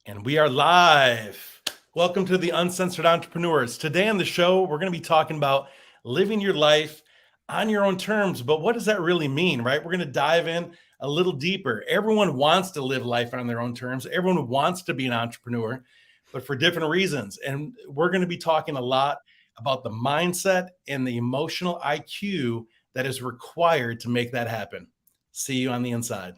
And we are live. Welcome to the Uncensored Entrepreneurs. Today on the show, we're going to be talking about living your life on your own terms. But what does that really mean, right? We're going to dive in a little deeper. Everyone wants to live life on their own terms. Everyone wants to be an entrepreneur, but for different reasons. And we're going to be talking a lot about the mindset and the emotional IQ that is required to make that happen. See you on the inside.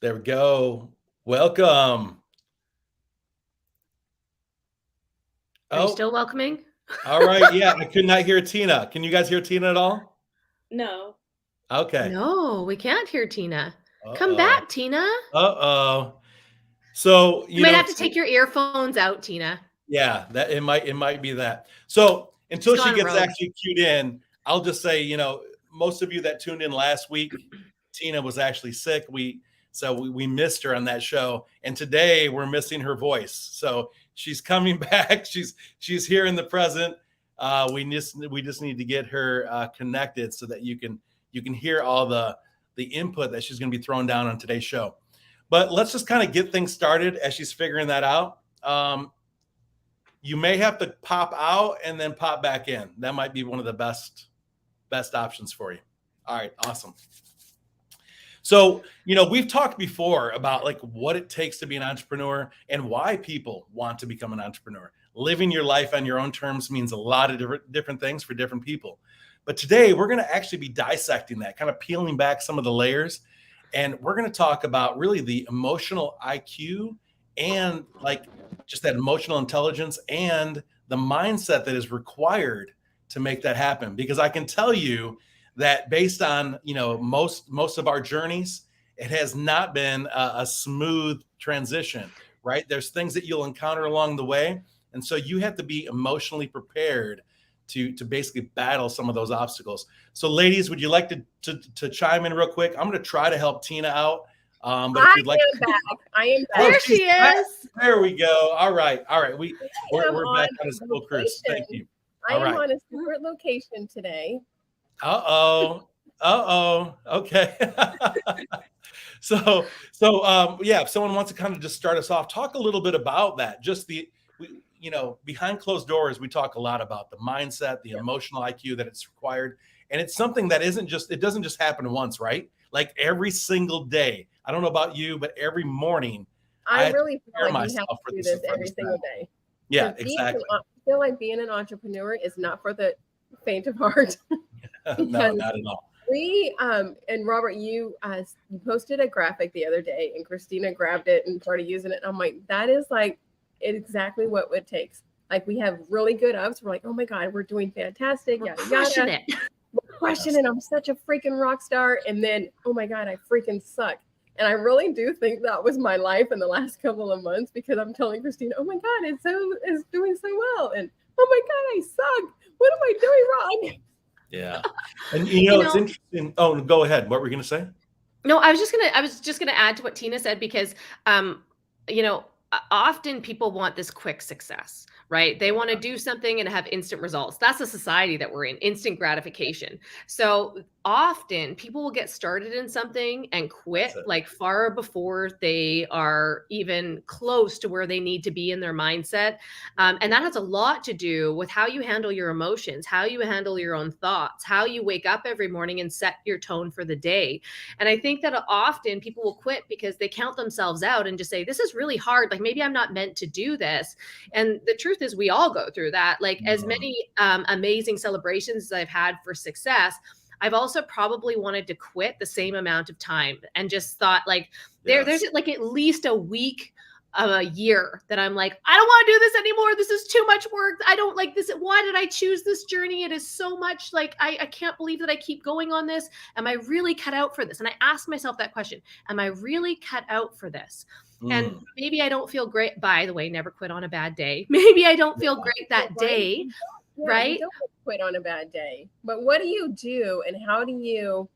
There we go. Welcome. Are you still welcoming? All right. Yeah, I could not hear Tina. Can you guys hear Tina at all? No. Okay. No, we can't hear Tina. Come back, Tina. Uh-oh. So you might have to take your earphones out, Tina. Yeah, that it might be that. So until she gets actually cued in, I'll just say, most of you that tuned in last week, Tina was actually sick. We missed her on that show, and today we're missing her voice. So she's coming back. She's here in the present. We just need to get her connected so that you can hear all the input that she's going to be throwing down on today's show. But let's just kind of get things started as she's figuring that out. You may have to pop out and then pop back in. That might be one of the best options for you. All right, awesome. So, we've talked before about like what it takes to be an entrepreneur and why people want to become an entrepreneur. Living your life on your own terms means a lot of different things for different people. But today we're going to actually be dissecting that, kind of peeling back some of the layers. And we're going to talk about really the emotional IQ and like just that emotional intelligence and the mindset that is required to make that happen. Because I can tell you that based on, most of our journeys, it has not been a smooth transition, right? There's things that you'll encounter along the way. And so you have to be emotionally prepared to basically battle some of those obstacles. So ladies, would you like to chime in real quick? I'm going to try to help Tina out. But if you'd like I am back. There she is. There we go. All right. We're back on a school cruise. Thank you. I am on a secret location today. Okay. So if someone wants to kind of just start us off, talk a little bit about that. Just behind closed doors, we talk a lot about the mindset, the emotional IQ that it's required. And it's something that it doesn't just happen once, right? Like every single day. I don't know about you, but every morning. I really feel like you have to do this every single day. Yeah, exactly. I feel like being an entrepreneur is not for the faint of heart. No, not at all. We and Robert, you posted a graphic the other day, and Christina grabbed it and started using it. And I'm like, that is like exactly what it takes. Like we have really good ups. We're like, oh my god, we're doing fantastic. We're crushing it. We're crushing it. I'm such a freaking rock star. And then, oh my god, I freaking suck. And I really do think that was my life in the last couple of months because I'm telling Christina, oh my god, it's doing so well, and oh my god, I suck. What am I doing wrong? Yeah. And it's interesting. Oh, go ahead. What were you going to say? No, I was just gonna add to what Tina said because often people want this quick success, right? They want to do something and have instant results. That's the society that we're in, instant gratification. So often people will get started in something and quit like far before they are even close to where they need to be in their mindset. And that has a lot to do with how you handle your emotions, how you handle your own thoughts, how you wake up every morning and set your tone for the day. And I think that often people will quit because they count themselves out and just say, this is really hard. Like maybe I'm not meant to do this. And the truth is we all go through that. Like as many amazing celebrations as I've had for success, I've also probably wanted to quit the same amount of time and just thought like there's like at least a week of a year that I'm like, I don't want to do this anymore. This is too much work. I don't like this. Why did I choose this journey? It is so much like, I can't believe that I keep going on this. Am I really cut out for this? And I asked myself that question. Am I really cut out for this? And maybe I don't feel great. By the way, never quit on a bad day. Maybe I don't feel great that day. Yeah, right? You don't quit on a bad day. But what do you do, and how do you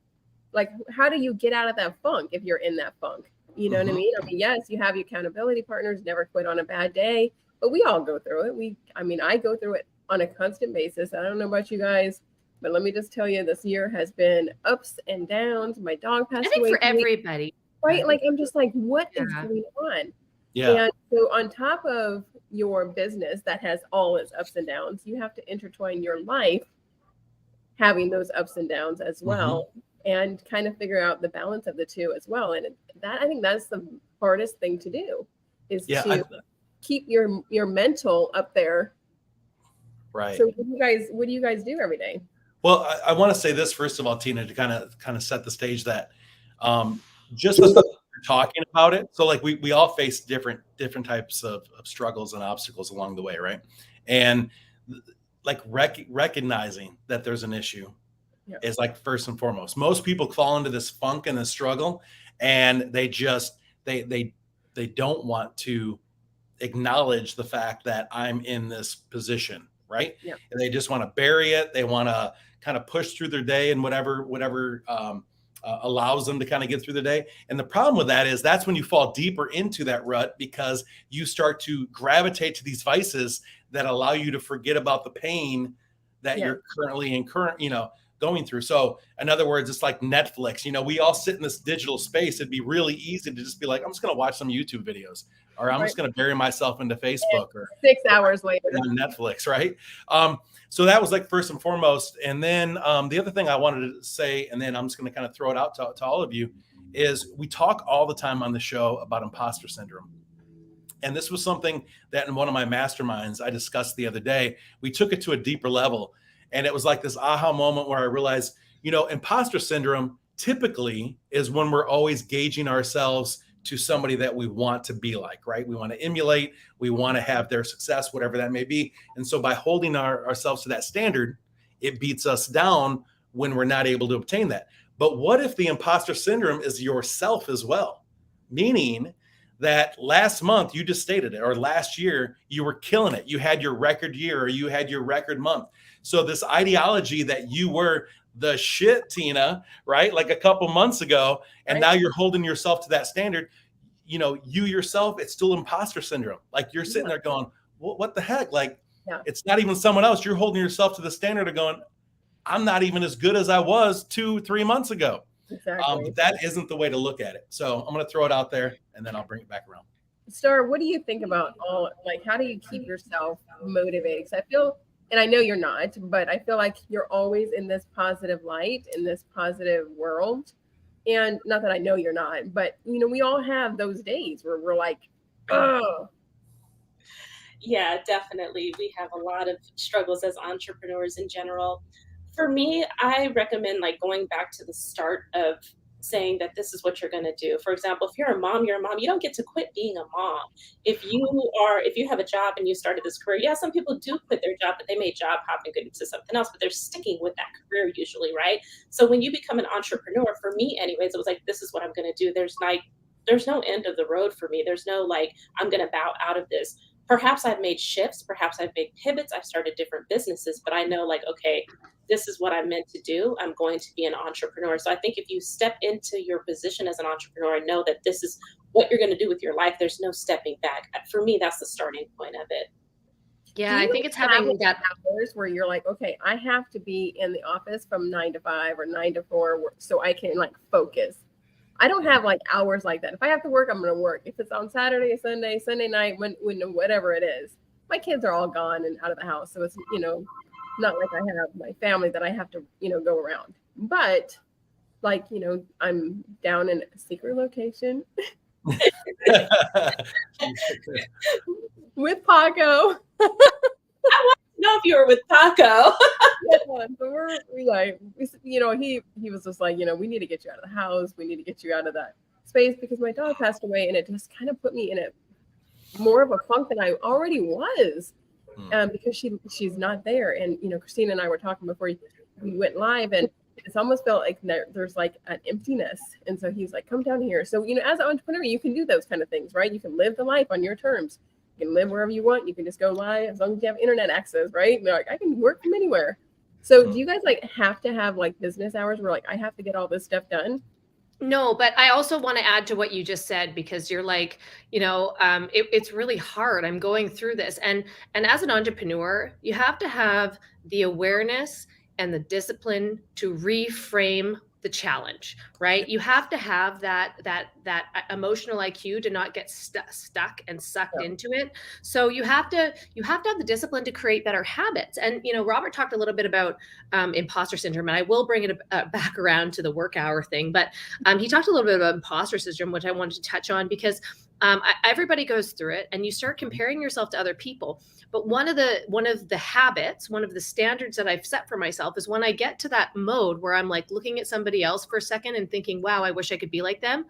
get out of that funk if you're in that funk? You know what I mean? I mean, yes, you have your accountability partners, never quit on a bad day, but we all go through it. I go through it on a constant basis. I don't know about you guys, but let me just tell you, this year has been ups and downs. My dog passed away. I think for everybody. Right? Like, I'm just like, what is going on? Yeah. And so on top of your business that has all its ups and downs, you have to intertwine your life having those ups and downs as well, and kind of figure out the balance of the two as well. And I think that's the hardest thing to do, is to keep your mental up there. Right. So what do you guys do every day? Well, I want to say this first of all, Tina, to kind of set the stage that just as we're talking about it. So like we all face different types of struggles and obstacles along the way, right? And like recognizing that there's an issue is like first and foremost. Most people fall into this funk and this struggle, and they just they don't want to acknowledge the fact that I'm in this position, right? Yeah. And they just want to bury it. They want to kind of push through their day and whatever allows them to kind of get through the day. And the problem with that is that's when you fall deeper into that rut, because you start to gravitate to these vices that allow you to forget about the pain that you're currently going through. So in other words, it's like Netflix. We all sit in this digital space. It'd be really easy to just be like, I'm just going to watch some YouTube videos, or I'm just going to bury myself into Facebook, or 6 hours later on Netflix, right? So that was like first and foremost. And then the other thing I wanted to say, and then I'm just going to kind of throw it out to all of you, is we talk all the time on the show about imposter syndrome. And this was something that in one of my masterminds I discussed the other day. We took it to a deeper level. And it was like this aha moment where I realized, imposter syndrome typically is when we're always gauging ourselves to somebody that we want to be like, right? We want to emulate, we want to have their success, whatever that may be. And so by holding ourselves to that standard, it beats us down when we're not able to obtain that. But what if the imposter syndrome is yourself as well? Meaning that last month, you just stated it, or last year, you were killing it. You had your record year, or you had your record month. So this ideology that you were the shit, Tina, right? Like a couple months ago, and now you're holding yourself to that standard. You yourself, it's still imposter syndrome. Like you're sitting there going, well, what the heck? Like it's not even someone else. You're holding yourself to the standard of going, I'm not even as good as I was 2-3 months ago. Exactly. But that isn't the way to look at it. So I'm going to throw it out there, and then I'll bring it back around. Star, what do you think about how do you keep yourself motivated? Because I feel, and I know you're not, but I feel like you're always in this positive light, in this positive world. And not that I know you're not, but we all have those days where we're like, oh. Yeah, definitely. We have a lot of struggles as entrepreneurs in general. For me, I recommend going back to the start of saying that this is what you're going to do. For example, if you're a mom, you don't get to quit being a mom. If you have a job and you started this career, some people do quit their job, but they may job hop and get into something else, but they're sticking with that career usually, right? So when you become an entrepreneur, for me anyways, it was like, this is what I'm going to do. There's no end of the road for me. There's no I'm going to bow out of this. Perhaps I've made shifts, perhaps I've made pivots, I've started different businesses, but I know okay, this is what I'm meant to do. I'm going to be an entrepreneur. So I think if you step into your position as an entrepreneur and know that this is what you're going to do with your life, there's no stepping back. For me, that's the starting point of it. Yeah, I think it's having that hours where you're like, okay, I have to be in the office from 9 to 5 or 9 to 4 so I can like focus. I don't have like hours like that. If I have to work, I'm going to work. If it's on Saturday, Sunday night, when whatever it is. My kids are all gone and out of the house, so it's not like I have my family that I have to go around. But like I'm down in a secret location with Paco. I want to know if you were with Paco. So we like, he was just like, we need to get you out of the house. We need to get you out of that space because my dog passed away, and it just kind of put me in more of a funk than I already was, because she's not there. And Christina and I were talking before we went live, and it's almost felt like there's like an emptiness. And so he's like, come down here. So as an entrepreneur, you can do those kind of things, right? You can live the life on your terms. You can live wherever you want. You can just go live as long as you have internet access, right? And like, I can work from anywhere. So do you guys like have to have like business hours where like I have to get all this stuff done? No, but I also want to add to what you just said, because you're like, it's really hard. I'm going through this. And as an entrepreneur, you have to have the awareness and the discipline to reframe the challenge, right? You have to have that emotional IQ to not get stuck and sucked into it. So you have to have the discipline to create better habits. And Robert talked a little bit about imposter syndrome, and I will bring it back around to the work hour thing. But he talked a little bit about imposter syndrome, which I wanted to touch on because everybody goes through it, and you start comparing yourself to other people. But one of the habits, one of the standards that I've set for myself is when I get to that mode where I'm like looking at somebody else for a second and thinking, wow, I wish I could be like them.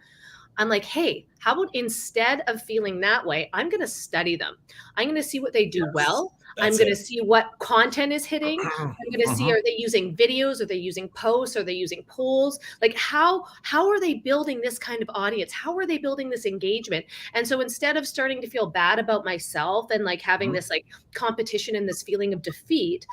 I'm like, hey, how about instead of feeling that way, I'm going to study them. I'm going to see what they do well. I'm going to see what content is hitting. I'm going to see, are they using videos? Are they using posts? Are they using polls? Like how are they building this kind of audience? How are they building this engagement? And so instead of starting to feel bad about myself and like having this like competition and this feeling of defeat,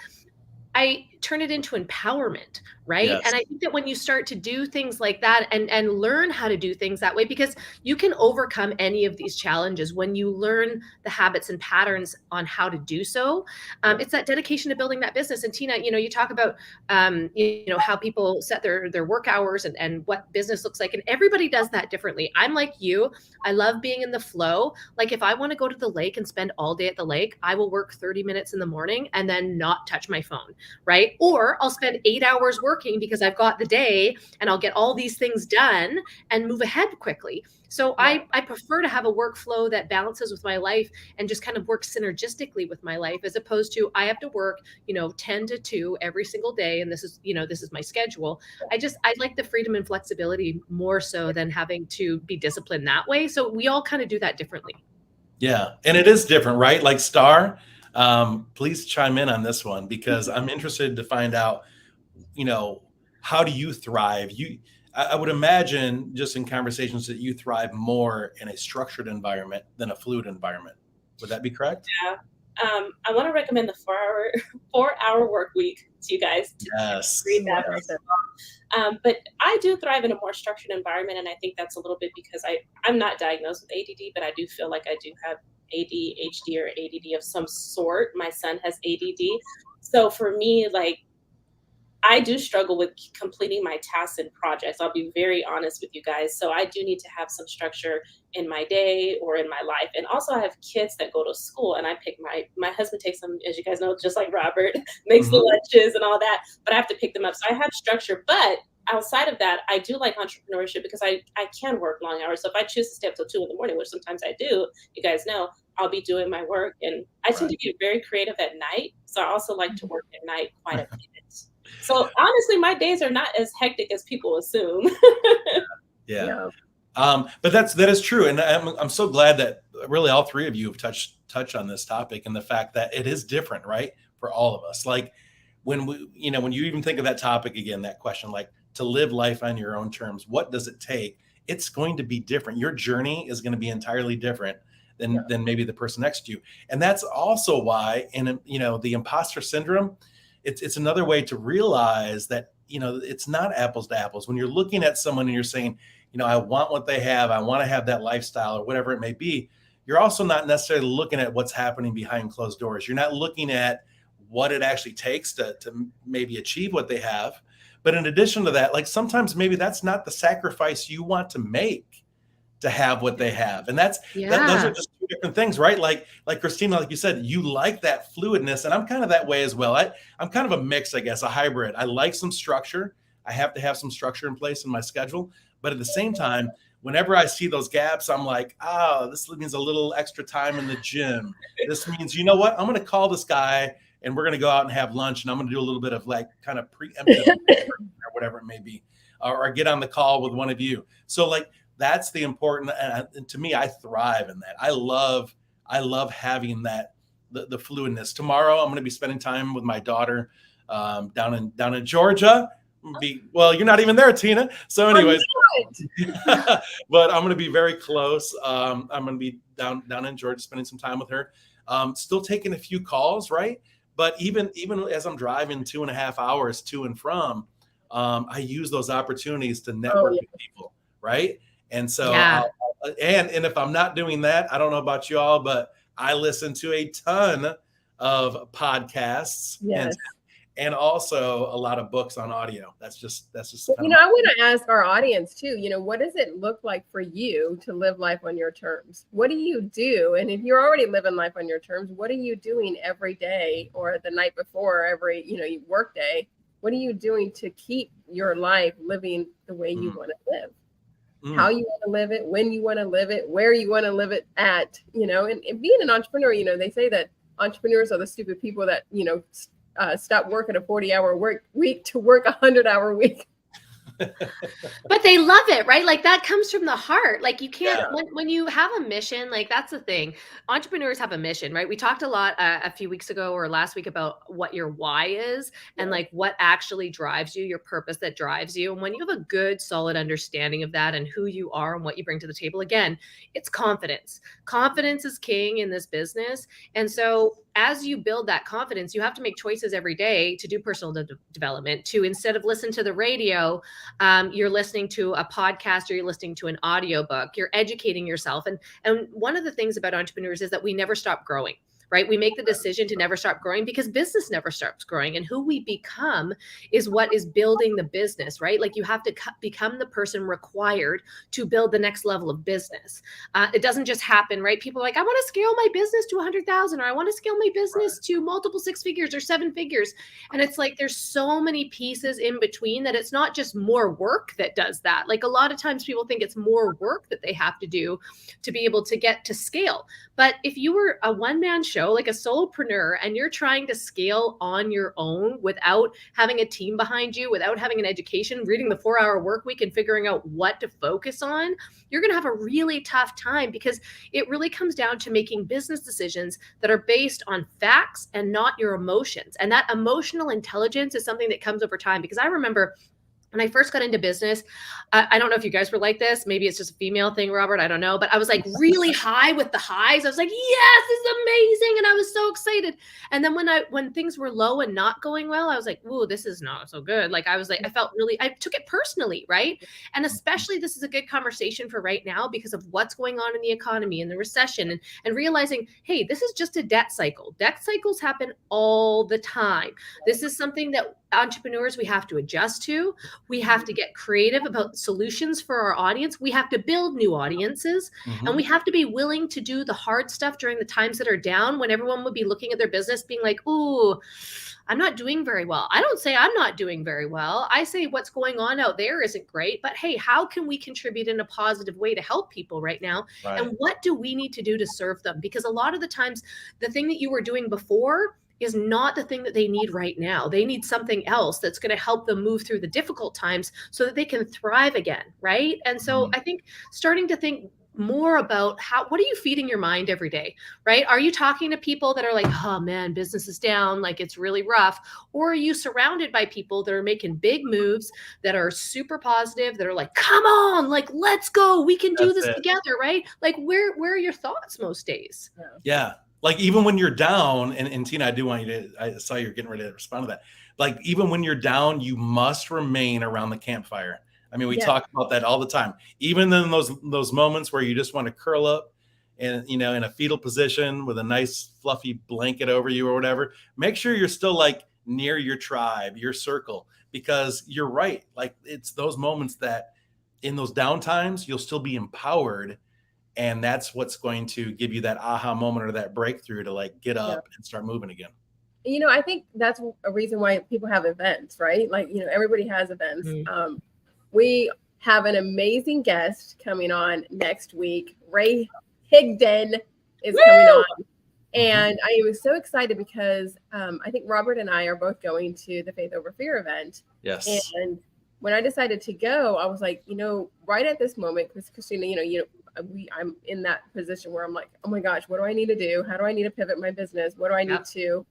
I turn it into empowerment, right? Yes. And I think that when you start to do things like that and learn how to do things that way, because you can overcome any of these challenges when you learn the habits and patterns on how to do so. It's that dedication to building that business. And Tina, you talk about how people set their work hours and what business looks like, and everybody does that differently. I'm like you. I love being in the flow. Like if I want to go to the lake and spend all day at the lake, I will work 30 minutes in the morning and then not touch my phone, right? Or I'll spend 8 hours working because I've got the day and I'll get all these things done and move ahead quickly. So I prefer to have a workflow that balances with my life and just kind of works synergistically with my life, as opposed to I have to work, 10 to 2 every single day. And this is my schedule. I like the freedom and flexibility more so than having to be disciplined that way. So we all kind of do that differently. Yeah. And it is different, right? Like Star, please chime in on this one, because I'm interested to find out, how do you thrive? I would imagine just in conversations that you thrive more in a structured environment than a fluid environment. Would that be correct? Yeah. I want to recommend the 4-hour work week to you guys. Yes. Read that. But I do thrive in a more structured environment, and I think that's a little bit because I'm not diagnosed with ADD, but I do feel like I do have ADHD or ADD of some sort. My son has ADD. So for me, like, I do struggle with completing my tasks and projects. I'll be very honest with you guys. So I do need to have some structure in my day or in my life. And also I have kids that go to school, and I pick my husband takes them, as you guys know, just like Robert, makes the lunches and all that, but I have to pick them up. So I have structure, but outside of that, I do like entrepreneurship because I can work long hours. So if I choose to stay up till 2 a.m, which sometimes I do, you guys know, I'll be doing my work, and I tend to get very creative at night. So I also like to work at night quite a bit. So honestly, my days are not as hectic as people assume. Yeah. But that is true. And I'm so glad that really all three of you have touched on this topic, and the fact that it is different, right? For all of us. Like when when you even think of that topic again, that question, like to live life on your own terms, what does it take? It's going to be different. Your journey is going to be entirely different than maybe the person next to you. And that's also why the imposter syndrome, it's another way to realize that, it's not apples to apples. When you're looking at someone and you're saying, I want what they have, I want to have that lifestyle or whatever it may be, you're also not necessarily looking at what's happening behind closed doors. You're not looking at what it actually takes to maybe achieve what they have. But in addition to that, like sometimes maybe that's not the sacrifice you want to make to have what they have. And those are just two different things, right? Like Christina, like you said, you like that fluidness. And I'm kind of that way as well. I'm kind of a mix, I guess, a hybrid. I like some structure. I have to have some structure in place in my schedule. But at the same time, whenever I see those gaps, I'm like, this means a little extra time in the gym. This means, you know what? I'm going to call this guy and we're going to go out and have lunch. And I'm going to do a little bit of like kind of preemptive or whatever it may be, or get on the call with one of you. So like, that's the important, and to me, I thrive in that. I love having that, the fluidness. Tomorrow, I'm going to be spending time with my daughter down in Georgia. Well, you're not even there, Tina. So, anyways, but I'm going to be very close. I'm going to be down in Georgia, spending some time with her. Still taking a few calls, right? But even as I'm driving 2.5 hours to and from, I use those opportunities to network with people, right? And so, and if I'm not doing that, I don't know about you all, but I listen to a ton of podcasts and also a lot of books on audio. That's just I want to ask our audience too, what does it look like for you to live life on your terms? What do you do? And if you're already living life on your terms, what are you doing every day or the night before every, work day? What are you doing to keep your life living the way you want to live? How you want to live it, when you want to live it, where you want to live it at, and being an entrepreneur, they say that entrepreneurs are the stupid people that, stop working a 40-hour work week to work a 100-hour week. But they love it, right? Like that comes from the heart. Like you can't, when you have a mission, like that's the thing. Entrepreneurs have a mission, right? We talked a lot a few weeks ago or last week about what your why is and like what actually drives you, your purpose that drives you. And when you have a good, solid understanding of that and who you are and what you bring to the table, again, it's confidence. Confidence is king in this business. And so as you build that confidence, you have to make choices every day to do personal development, to instead of listen to the radio, you're listening to a podcast or you're listening to an audiobook, you're educating yourself. And one of the things about entrepreneurs is that we never stop growing. Right? We make the decision to never stop growing because business never stops growing. And who we become is what is building the business, right? Like you have to become the person required to build the next level of business. It doesn't just happen, right? People are like, I want to scale my business to 100,000, or I want to scale my business to multiple 6 figures or 7 figures. And it's like, there's so many pieces in between that it's not just more work that does that. Like a lot of times people think it's more work that they have to do to be able to get to scale. But if you were a one-man show, like a solopreneur, and you're trying to scale on your own without having a team behind you, without having an education, reading the 4-hour work week and figuring out what to focus on, you're going to have a really tough time because it really comes down to making business decisions that are based on facts and not your emotions. And that emotional intelligence is something that comes over time, because I remember when I first got into business, I don't know if you guys were like this. Maybe it's just a female thing, Robert. I don't know. But I was like really high with the highs. I was like, yes, this is amazing. And I was so excited. And then when things were low and not going well, I was like, ooh, this is not so good. Like I was like, I took it personally, right? And especially this is a good conversation for right now because of what's going on in the economy and the recession and realizing, hey, this is just a debt cycle. Debt cycles happen all the time. This is something that entrepreneurs, we have to adjust to. We have to get creative about solutions for our audience. We have to build new audiences, and we have to be willing to do the hard stuff during the times that are down, when everyone would be looking at their business being like, ooh, I'm not doing very well. I don't say I'm not doing very well. I say what's going on out there isn't great, but hey, how can we contribute in a positive way to help people right now? Right. And what do we need to do to serve them? Because a lot of the times, the thing that you were doing before is not the thing that they need right now. They need something else that's going to help them move through the difficult times so that they can thrive again, right? And so I think starting to think more about what are you feeding your mind every day, right? Are you talking to people that are like, oh man, business is down, like it's really rough? Or are you surrounded by people that are making big moves, that are super positive, that are like, come on, like, let's go, we can do this together, right? Like where are your thoughts most days? Yeah. Like even when you're down, and Tina, I do want you to, I saw you're getting ready to respond to that. Like even when you're down, you must remain around the campfire. I mean, we talk about that all the time. Even in those moments where you just want to curl up and in a fetal position with a nice fluffy blanket over you or whatever, make sure you're still like near your tribe, your circle, because you're right. Like it's those moments that in those downtimes, you'll still be empowered. And that's what's going to give you that aha moment or that breakthrough to like get up and start moving again. I think that's a reason why people have events, right? Like, everybody has events. Mm-hmm. We have an amazing guest coming on next week. Ray Higdon is coming on. And I was so excited because I think Robert and I are both going to the Faith Over Fear event. Yes. And when I decided to go, I was like, right at this moment, because Christina, I'm in that position where I'm like, oh my gosh, what do I need to do? How do I need to pivot my business? What do I need to,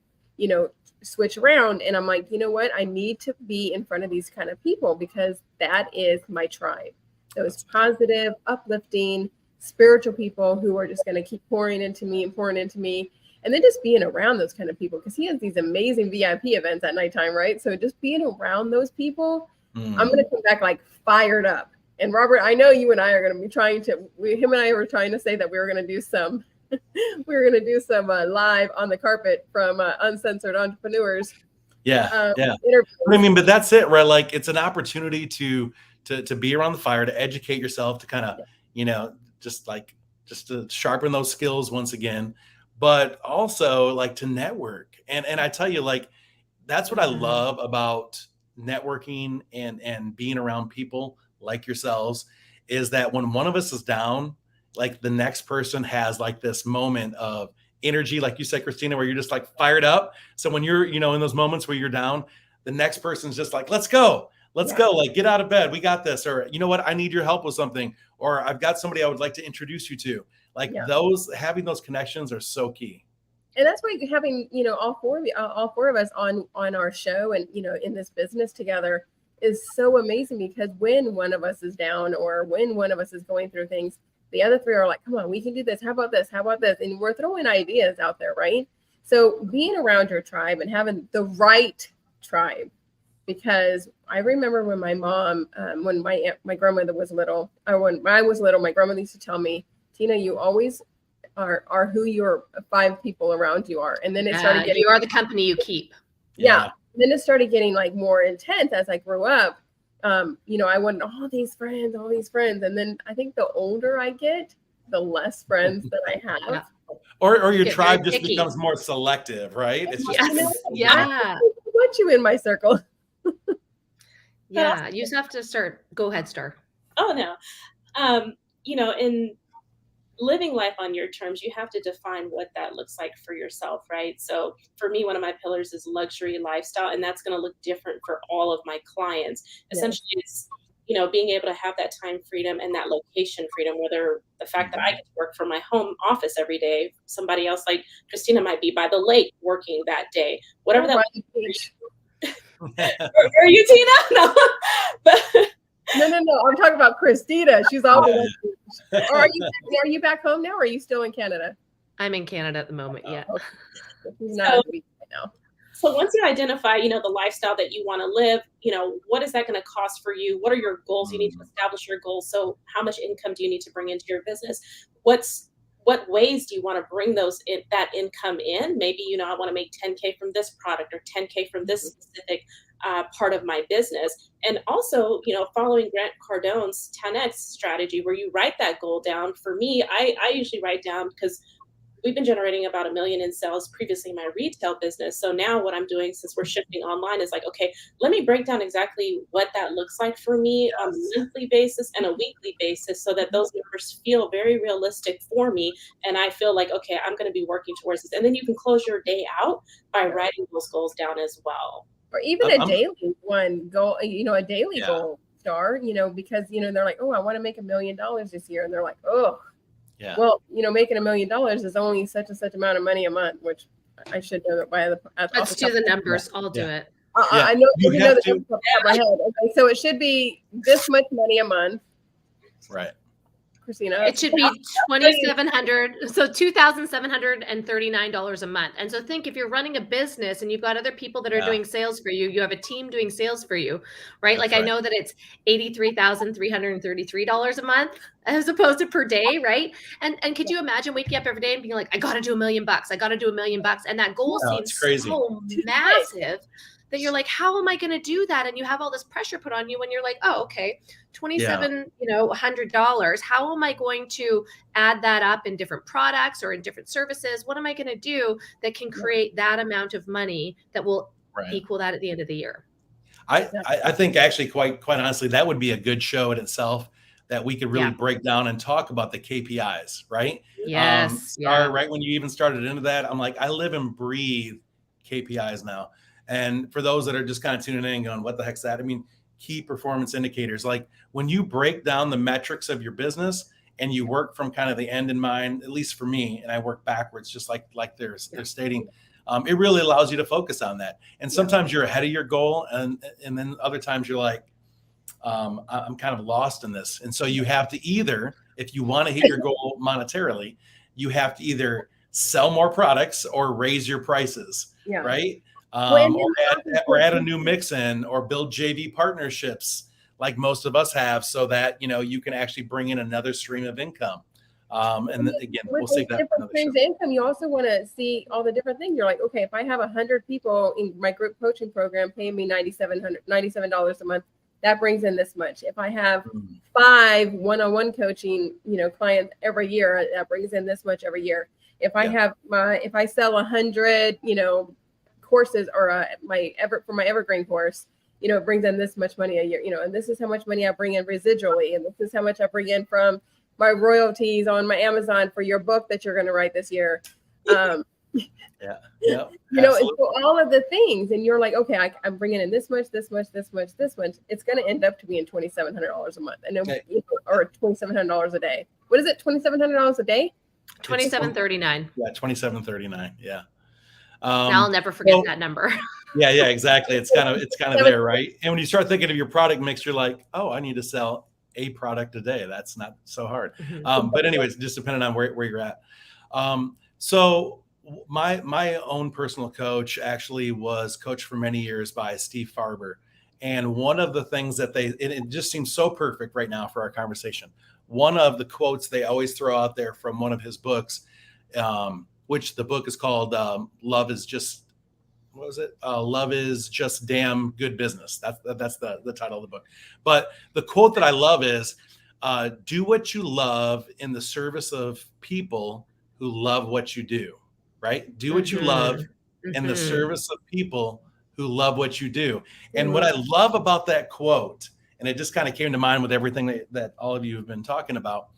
switch around? And I'm like, you know what? I need to be in front of these kind of people because that is my tribe. Those positive, uplifting, spiritual people who are just going to keep pouring into me. And then just being around those kind of people, because he has these amazing VIP events at nighttime, right? So just being around those people, I'm going to come back like fired up. And Robert, I know you and I are going to be him and I were trying to say that we were going to do some live on the carpet from Uncensored Entrepreneurs. Yeah. But that's it, right? Like it's an opportunity to be around the fire, to educate yourself, to kind of, just to sharpen those skills once again, but also like to network. And I tell you, like, that's what I love about networking and being around people like yourselves, is that when one of us is down, like the next person has like this moment of energy, like you said, Christina, where you're just like fired up. So when you're, in those moments where you're down, the next person's just like, let's go, like get out of bed. We got this. Or, you know what? I need your help with something. Or I've got somebody I would like to introduce you to. Like having those connections are so key. And that's why having, all four of us on our show and, in this business together is so amazing, because when one of us is down or when one of us is going through things, the other three are like, come on, we can do this. How about this? How about this? And we're throwing ideas out there, right? So being around your tribe and having the right tribe, because I remember when my mom, when my grandmother was little, or when I was little, my grandmother used to tell me, Tina, you always are who your 5 people around you are. And then it started getting, you are the company you keep. Yeah. And then it started getting like more intense as I grew up. I wanted all these friends. And then I think the older I get, the less friends that I have. Yeah. Or your tribe just becomes more selective, right? It's just I want you in my circle. Yeah, you just have to start. Go ahead, Star. Oh no. In living life on your terms, you have to define what that looks like for yourself, right? So for me, one of my pillars is luxury lifestyle, and that's going to look different for all of my clients. Essentially, it's being able to have that time freedom and that location freedom, whether the fact that I get to work from my home office every day, somebody else like Christina might be by the lake working that day, whatever that are you, Tina? No. But No. I'm talking about Christina. She's always. Or are you back home now, or are you still in Canada? I'm in Canada at the moment. Yeah. She's not right now. So once you identify, the lifestyle that you want to live, what is that going to cost for you? What are your goals? You need to establish your goals. So how much income do you need to bring into your business? What ways do you want to bring that income in? Maybe, I want to make 10K from this product or 10K from this specific part of my business. And also, following Grant Cardone's 10X strategy, where you write that goal down. For me, I usually write down, because we've been generating about $1 million in sales previously in my retail business. So now what I'm doing, since we're shifting online, is like, okay, let me break down exactly what that looks like for me on a monthly basis and a weekly basis, so that those numbers feel very realistic for me. And I feel like, okay, I'm going to be working towards this. And then you can close your day out by writing those goals down as well. Or even a daily one goal, a daily goal, Star, because, they're like, oh, I want to make $1 million this year. And they're like, oh, yeah. Well, making $1 million is only such and such amount of money a month, which I should know that by the. Let's do the numbers. I'll do it. I know you know the numbers off my head. Okay, so it should be this much money a month. Right. Christina. It should be $2,700. So $2,739 a month. And so think, if you're running a business and you've got other people that are doing sales for you, you have a team doing sales for you, right? Like I know that it's $83,333 a month as opposed to per day, right? And could you imagine waking up every day and being like, I got to do $1 million. I got to do $1 million. And that goal seems so massive that you're like, how am I going to do that? And you have all this pressure put on you when you're like, oh, okay, $2,700. How am I going to add that up in different products or in different services? What am I going to do that can create that amount of money that will equal that at the end of the year? I think actually, quite honestly, that would be a good show in itself, that we could really break down and talk about the KPIs, right? Yes. Right when you even started into that, I'm like, I live and breathe KPIs now. And for those that are just kind of tuning in and going, what the heck's that? I mean, key performance indicators. Like when you break down the metrics of your business and you work from kind of the end in mind, at least for me, and I work backwards, just like they're stating, it really allows you to focus on that. And sometimes you're ahead of your goal, and then other times you're like, I'm kind of lost in this. And so you have to either, if you want to hit your goal monetarily, you have to either sell more products or raise your prices, right? Or add a new mix in, or build JV partnerships like most of us have, so that, you can actually bring in another stream of income. And again, we'll save that for another show. Income, you also want to see all the different things. You're like, okay, if I have 100 people in my group coaching program paying me $97 a month, that brings in this much. If I have 5 one-on-one coaching, clients every year, that brings in this much every year. If I have if I sell 100, courses, or my evergreen course, it brings in this much money a year, and this is how much money I bring in residually, and this is how much I bring in from my royalties on my Amazon for your book that you're going to write this year. And so all of the things, and you're like, okay, I'm bringing in this much, this much, this much, this much. It's going to end up to being $2,700 a month, and then, or $2,700 a day. What is it? $2,700 a day? $2,739. Yeah, $2,739. Yeah. I'll never forget that number. Yeah, exactly. It's kind of there, right? And when you start thinking of your product mix, you're like, oh, I need to sell a product a day. That's not so hard. But anyways, just depending on where you're at. So my own personal coach actually was coached for many years by Steve Farber. And one of the things that it just seems so perfect right now for our conversation. One of the quotes they always throw out there from one of his books, which the book is called Love is Just Damn Good Business. That's the title of the book. But the quote that I love is, do what you love in the service of people who love what you do, right? Do what you love in the service of people who love what you do. And what I love about that quote, and it just kind of came to mind with everything that all of you have been talking about,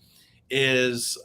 is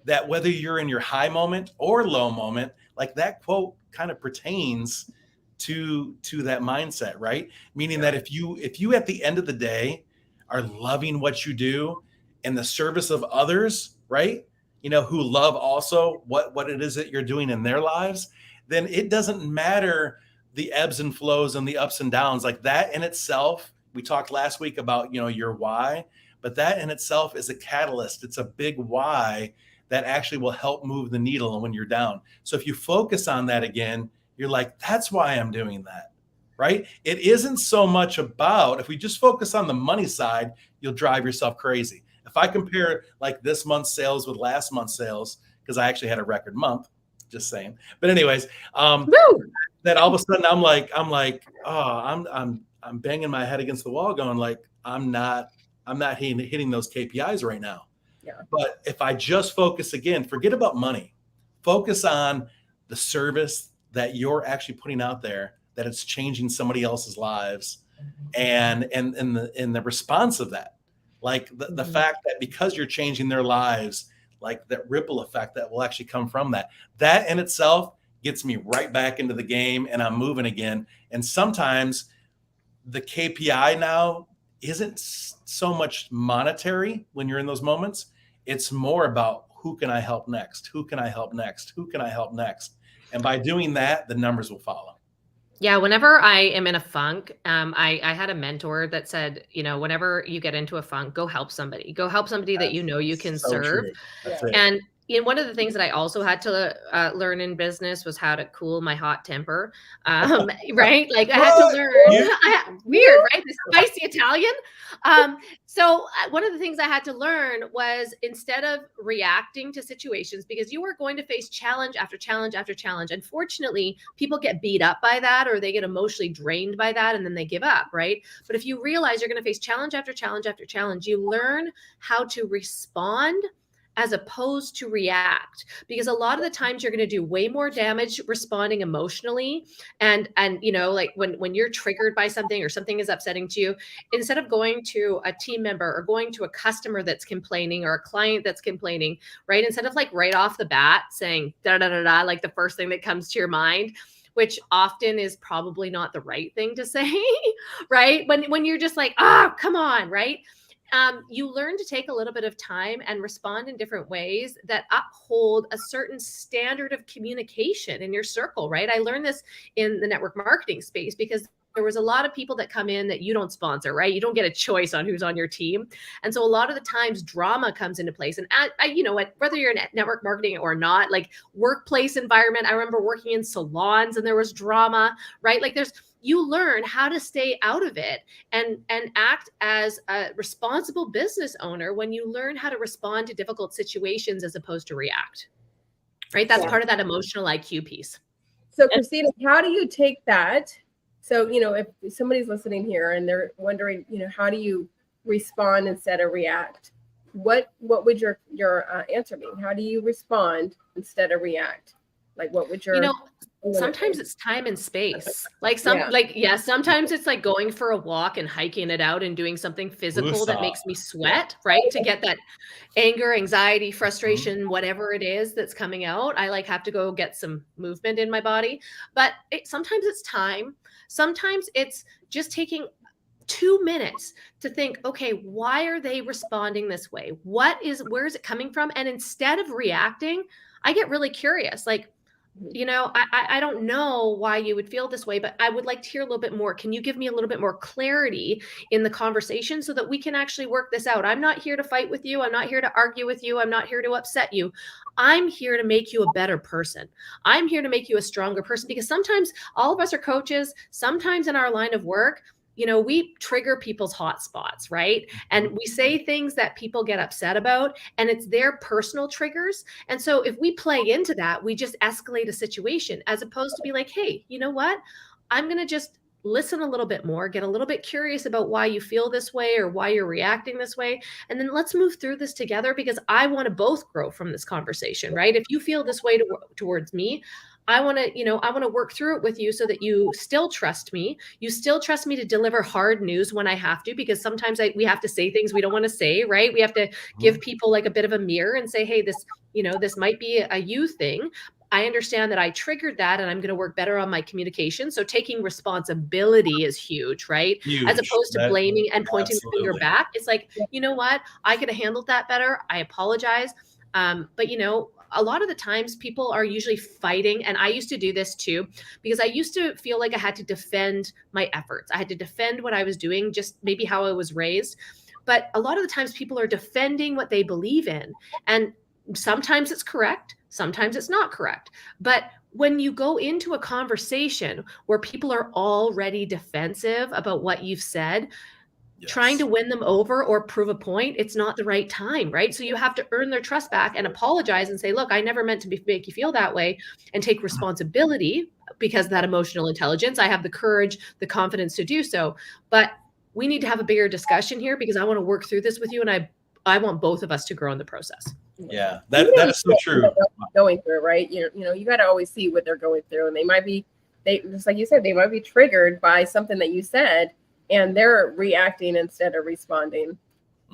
that whether you're in your high moment or low moment, like that quote kind of pertains to that mindset, right? Meaning that if you at the end of the day are loving what you do in the service of others, right? Who love also what it is that you're doing in their lives, then it doesn't matter the ebbs and flows and the ups and downs. Like that in itself, we talked last week about, your why, but that in itself is a catalyst. It's a big why that actually will help move the needle when you're down. So if you focus on that again, you're like, that's why I'm doing that, right? It isn't so much about, if we just focus on the money side, you'll drive yourself crazy. If I compare like this month's sales with last month's sales, because I actually had a record month, just saying. But anyways, that all of a sudden I'm like, oh, I'm banging my head against the wall going like, I'm not hitting those KPIs right now. Yeah. But if I just focus again, forget about money, focus on the service that you're actually putting out there, that it's changing somebody else's lives, and the response of that, like the fact that because you're changing their lives, like that ripple effect that will actually come from that in itself gets me right back into the game, and I'm moving again. And sometimes the KPI now isn't so much monetary when you're in those moments. It's more about who can I help next? Who can I help next? Who can I help next? And by doing that, the numbers will follow. Yeah, whenever I am in a funk, I had a mentor that said, whenever you get into a funk, go help somebody. Go help somebody that you know you can so serve. true. That's it. And one of the things that I also had to learn in business was how to cool my hot temper. Right? Like I had to learn. Weird, right? The spicy Italian. So one of the things I had to learn was instead of reacting to situations, because you are going to face challenge after challenge after challenge. Unfortunately, people get beat up by that, or they get emotionally drained by that, and then they give up, right? But if you realize you're going to face challenge after challenge after challenge, you learn how to respond as opposed to react, because a lot of the times you're going to do way more damage responding emotionally. And like when you're triggered by something or something is upsetting to you, instead of going to a team member or going to a customer that's complaining or a client that's complaining, right, instead of like right off the bat saying da da da da, like the first thing that comes to your mind, which often is probably not the right thing to say, right, when you're just like, come on, right, you learn to take a little bit of time and respond in different ways that uphold a certain standard of communication in your circle, right? I learned this in the network marketing space because there was a lot of people that come in that you don't sponsor, right? You don't get a choice on who's on your team. And so a lot of the times drama comes into place. And you know what, whether you're in network marketing or not, like workplace environment, I remember working in salons and there was drama, right? Like you learn how to stay out of it and act as a responsible business owner when you learn how to respond to difficult situations as opposed to react, right? That's part of that emotional IQ piece. So Christina, how do you take that? So, if somebody's listening here and they're wondering, how do you respond instead of react? What would your answer be? How do you respond instead of react? Like, what would your sometimes it's time and space. Sometimes it's like going for a walk and hiking it out and doing something physical that makes me sweat, right? To get that anger, anxiety, frustration, whatever it is that's coming out. I have to go get some movement in my body. But sometimes it's time. Sometimes it's just taking 2 minutes to think, okay, why are they responding this way? Where is it coming from? And instead of reacting, I get really curious. Like, I don't know why you would feel this way, but I would like to hear a little bit more. Can you give me a little bit more clarity in the conversation so that we can actually work this out? I'm not here to fight with you. I'm not here to argue with you. I'm not here to upset you. I'm here to make you a better person. I'm here to make you a stronger person, because sometimes all of us are coaches. Sometimes in our line of work, we trigger people's hot spots, right? And we say things that people get upset about, and it's their personal triggers. And so if we play into that, we just escalate a situation, as opposed to be like, hey, you know what? I'm going to just listen a little bit more, get a little bit curious about why you feel this way or why you're reacting this way. And then let's move through this together, because I want to both grow from this conversation, right? If you feel this way towards me, I want to work through it with you so that you still trust me. You still trust me to deliver hard news when I have to, because sometimes we have to say things we don't want to say, right? We have to give people like a bit of a mirror and say, hey, this might be a you thing. I understand that I triggered that, and I'm going to work better on my communication. So taking responsibility is huge, right? Huge. As opposed to blaming and pointing the finger back. It's like, you know what? I could have handled that better. I apologize. But a lot of the times people are usually fighting. And I used to do this too, because I used to feel like I had to defend my efforts. I had to defend what I was doing, just maybe how I was raised. But a lot of the times people are defending what they believe in. And sometimes it's correct. Sometimes it's not correct. But when you go into a conversation where people are already defensive about what you've said, trying to win them over or prove a point, it's not the right time, right? So you have to earn their trust back and apologize and say, look, I never meant to make you feel that way, and take responsibility because of that emotional intelligence. I have the courage, the confidence to do so. But we need to have a bigger discussion here, because I want to work through this with you, and I want both of us to grow in the process. Yeah, that is so true. Going through, right? You got to always see what they're going through, and they just like you said, they might be triggered by something that you said, and they're reacting instead of responding.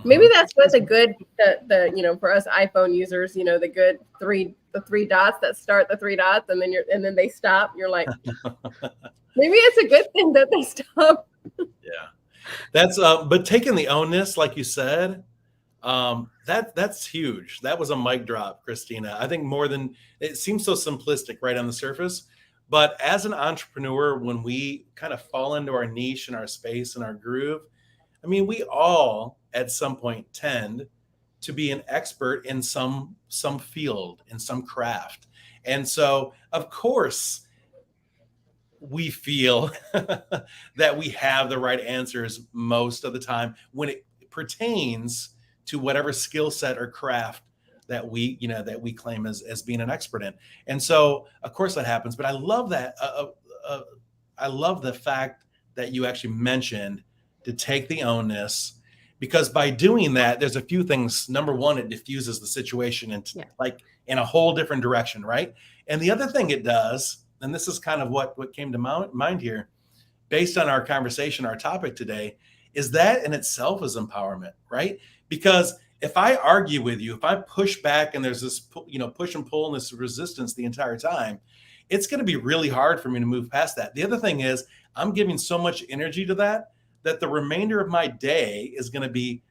Maybe that's what the for us iPhone users, the good the three dots that start the three dots, and then they stop. You're like, maybe it's a good thing that they stop. Yeah, that's but taking the onus, like you said, that's huge. That was a mic drop, Christina. I think more than it seems so simplistic right on the surface, But as an entrepreneur, when we kind of fall into our niche and our space and our groove, I mean, we all at some point tend to be an expert in some field, in some craft. And so, of course, we feel that we have the right answers most of the time when it pertains to whatever skill set or craft that we claim as being an expert in. And so, of course, that happens. But I love that. I love the fact that you actually mentioned to take the onus, because by doing that, there's a few things. Number one, it diffuses the situation into like in a whole different direction, right? And the other thing it does, and this is kind of what came to mind here, based on our conversation, our topic today, is that in itself is empowerment, right? Because if I argue with you, if I push back and there's this, push and pull and this resistance the entire time, it's going to be really hard for me to move past that. The other thing is I'm giving so much energy to that the remainder of my day is going to be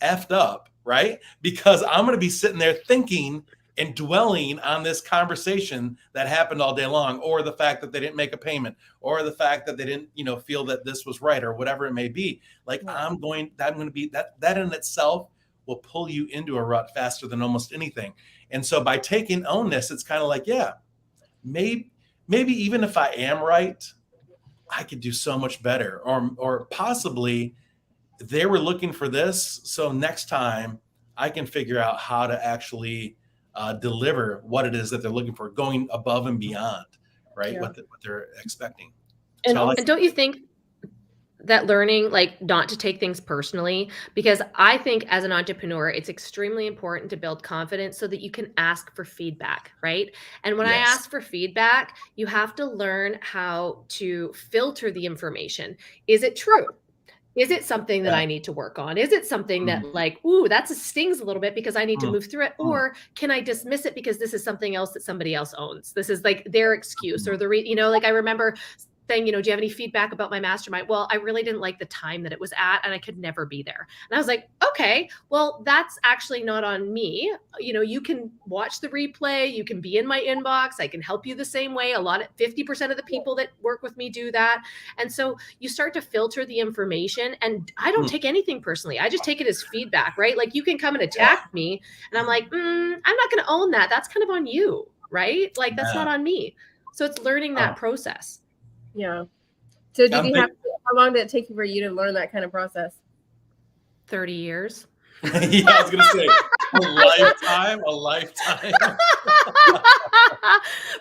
effed up, right? Because I'm going to be sitting there thinking and dwelling on this conversation that happened all day long, or the fact that they didn't make a payment, or the fact that they didn't, feel that this was right, or whatever it may be. Like I'm going to be that in itself will pull you into a rut faster than almost anything. And so by taking onus, it's kind of like, yeah, maybe even if I am right, I could do so much better, or possibly they were looking for this. So next time I can figure out how to actually deliver what it is that they're looking for, going above and beyond, right? Yeah. What they're expecting. And, and don't you think that learning, like, not to take things personally, because I think as an entrepreneur, it's extremely important to build confidence so that you can ask for feedback, right? And when I ask for feedback, you have to learn how to filter the information. Is it true? Is it something that I need to work on? Is it something that like, ooh, that stings a little bit because I need to move through it? Or can I dismiss it because this is something else that somebody else owns? This is like their excuse or like I remember saying, do you have any feedback about my mastermind? Well, I really didn't like the time that it was at and I could never be there. And I was like, okay, well, that's actually not on me. You can watch the replay. You can be in my inbox. I can help you the same way. 50% of the people that work with me do that. And so you start to filter the information, and I don't take anything personally. I just take it as feedback, right? Like you can come and attack me and I'm like, I'm not going to own that. That's kind of on you, right? Like that's not on me. So it's learning that process. Yeah. So how long did it take for you to learn that kind of process? 30 years. Yeah, I was going to say a lifetime.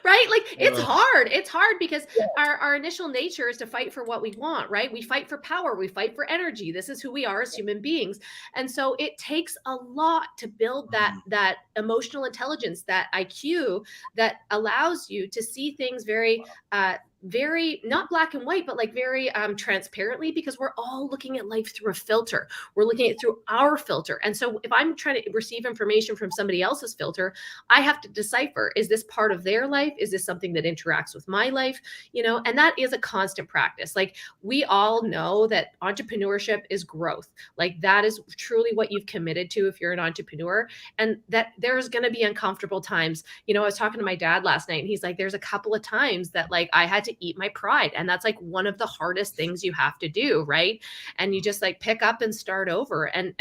Right? Like it's hard. It's hard because our initial nature is to fight for what we want, right? We fight for power. We fight for energy. This is who we are as human beings. And so it takes a lot to build that emotional intelligence, that IQ that allows you to see things very not black and white, but like very transparently, because we're all looking at life through a filter. We're looking at it through our filter. And so if I'm trying to receive information from somebody else's filter, I have to decipher, is this part of their life? Is this something that interacts with my life? And that is a constant practice. Like we all know that entrepreneurship is growth. Like that is truly what you've committed to if you're an entrepreneur, and that there's going to be uncomfortable times. I was talking to my dad last night and he's like, there's a couple of times that like I had to eat my pride. And that's like one of the hardest things you have to do. Right. And you just like pick up and start over. And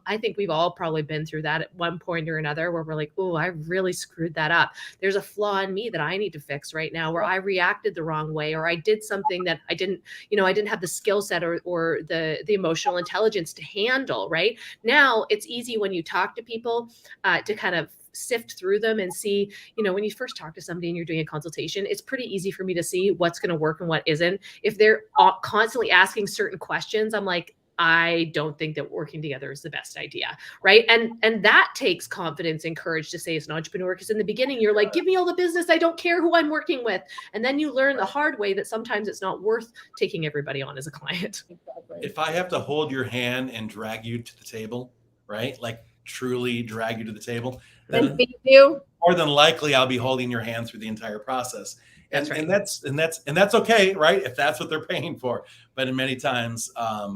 I think we've all probably been through that at one point or another where we're like, oh, I really screwed that up. There's a flaw in me that I need to fix right now, where I reacted the wrong way, or I did something that I didn't have the skill set or the emotional intelligence to handle. Right. Now it's easy when you talk to people to kind of sift through them and see, when you first talk to somebody and you're doing a consultation, it's pretty easy for me to see what's going to work and what isn't. If they're constantly asking certain questions, I'm like, I don't think that working together is the best idea. Right. And that takes confidence and courage to say as an entrepreneur, because in the beginning, you're like, give me all the business. I don't care who I'm working with. And then you learn the hard way that sometimes it's not worth taking everybody on as a client. If I have to hold your hand and drag you to the table, right? Like truly drag you to the table, then more than likely I'll be holding your hand through the entire process. And that's okay, right? If that's what they're paying for. But in many times,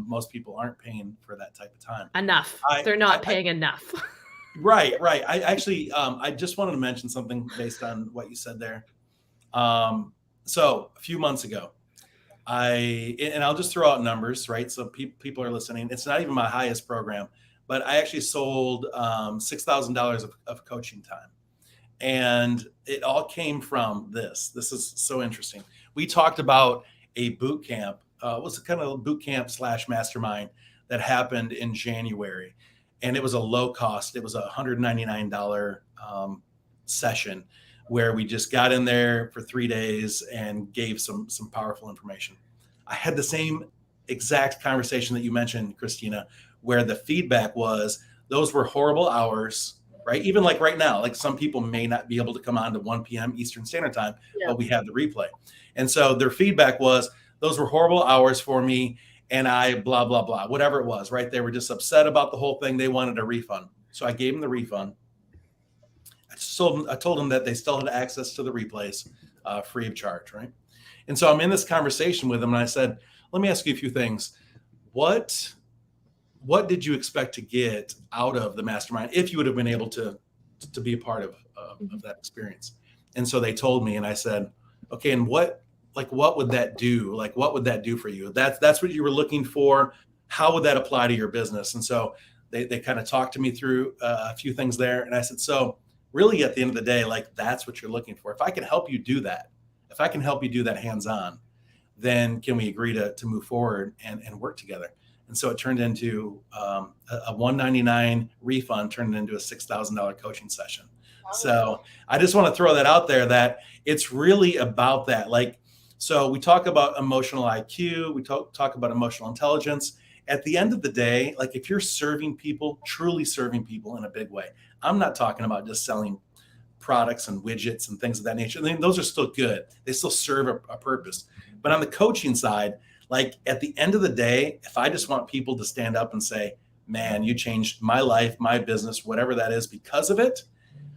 most people aren't paying for that type of time. Enough. They're not paying enough. Right. I actually, I just wanted to mention something based on what you said there. So a few months ago, and I'll just throw out numbers, right? So people are listening. It's not even my highest program, but I actually sold $6,000 of coaching time. And it all came from this. This is so interesting. We talked about a boot camp. It was kind of a boot camp / mastermind that happened in January. And it was a low cost. It was a $199 session where we just got in there for 3 days and gave some powerful information. I had the same exact conversation that you mentioned, Christina, where the feedback was those were horrible hours, right? Even like right now, like some people may not be able to come on to 1 p.m. Eastern Standard Time, but we have the replay. And so their feedback was those were horrible hours for me. And I blah, blah, blah, whatever it was, right? They were just upset about the whole thing. They wanted a refund. So I gave them the refund. I told them that they still had access to the replays free of charge, right? And so I'm in this conversation with them and I said, let me ask you a few things. What did you expect to get out of the mastermind if you would have been able to be a part of that experience? And so they told me, and I said, okay, and what would that do? Like, what would that do for you? That's what you were looking for. How would that apply to your business? And so they kind of talked to me through a few things there. And I said, so really at the end of the day, like that's what you're looking for. If I can help you do that, if I can help you do that hands-on, then can we agree to move forward and work together? And so it turned into a $199 refund turned into a $6,000 coaching session. Wow. So I just want to throw that out there that it's really about that. Like, so we talk about emotional IQ, we talk about emotional intelligence. At the end of the day, like if you're serving people, truly serving people in a big way, I'm not talking about just selling products and widgets and things of that nature. I mean, those are still good. They still serve a purpose. But on the coaching side, like at the end of the day, if I just want people to stand up and say, man, you changed my life, my business, whatever that is because of it,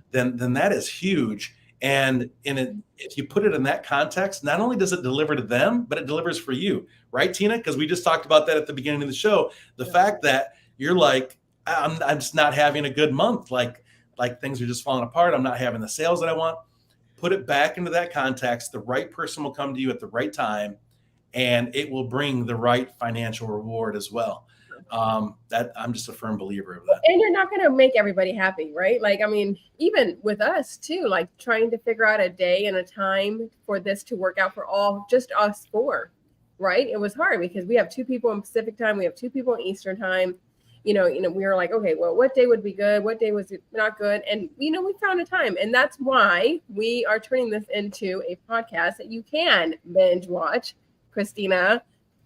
then that is huge. And if you put it in that context, not only does it deliver to them, but it delivers for you, right, Tina? Because we just talked about that at the beginning of the show. The fact that you're like, I'm just not having a good month. Like things are just falling apart. I'm not having the sales that I want. Put it back into that context. The right person will come to you at the right time, and it will bring the right financial reward as well. That I'm just a firm believer of that. And you're not going to make everybody happy, right? Like, I mean, even with us too, like trying to figure out a day and a time for this to work out for just us four, right? It was hard because we have 2 people in Pacific time. We have 2 people in Eastern time. You know, we were like, okay, well, what day would be good? What day was not good? And, we found a time. And that's why we are turning this into a podcast that you can binge watch, Christina,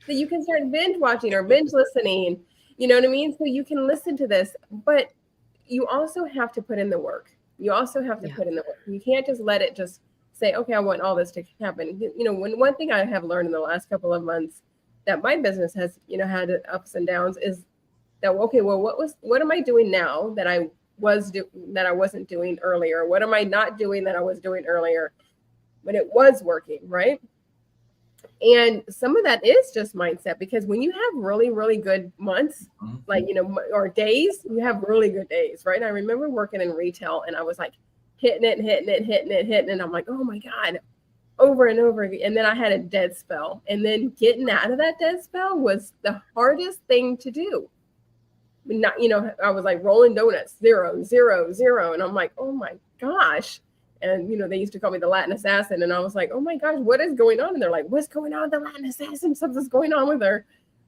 that you can start binge watching or binge listening. You know what I mean? So you can listen to this, but you also have to put in the work. You also have to put in the work. You can't just let it just say, okay, I want all this to happen. One thing I have learned in the last couple of months that my business has, had ups and downs is that, okay, well, what am I doing now that I wasn't doing earlier? What am I not doing that I was doing earlier when it was working, right? And some of that is just mindset, because when you have really, really good months, like, or days, you have really good days, right? I remember working in retail and I was like hitting it. And I'm like, oh my God, over and over again. And then I had a dead spell. And then getting out of that dead spell was the hardest thing to do. Not, I was like rolling donuts, 0, 0, 0. And I'm like, oh my gosh. And, they used to call me the Latin assassin. And I was like, oh my gosh, what is going on? And they're like, what's going on with the Latin assassin? Something's going on with her.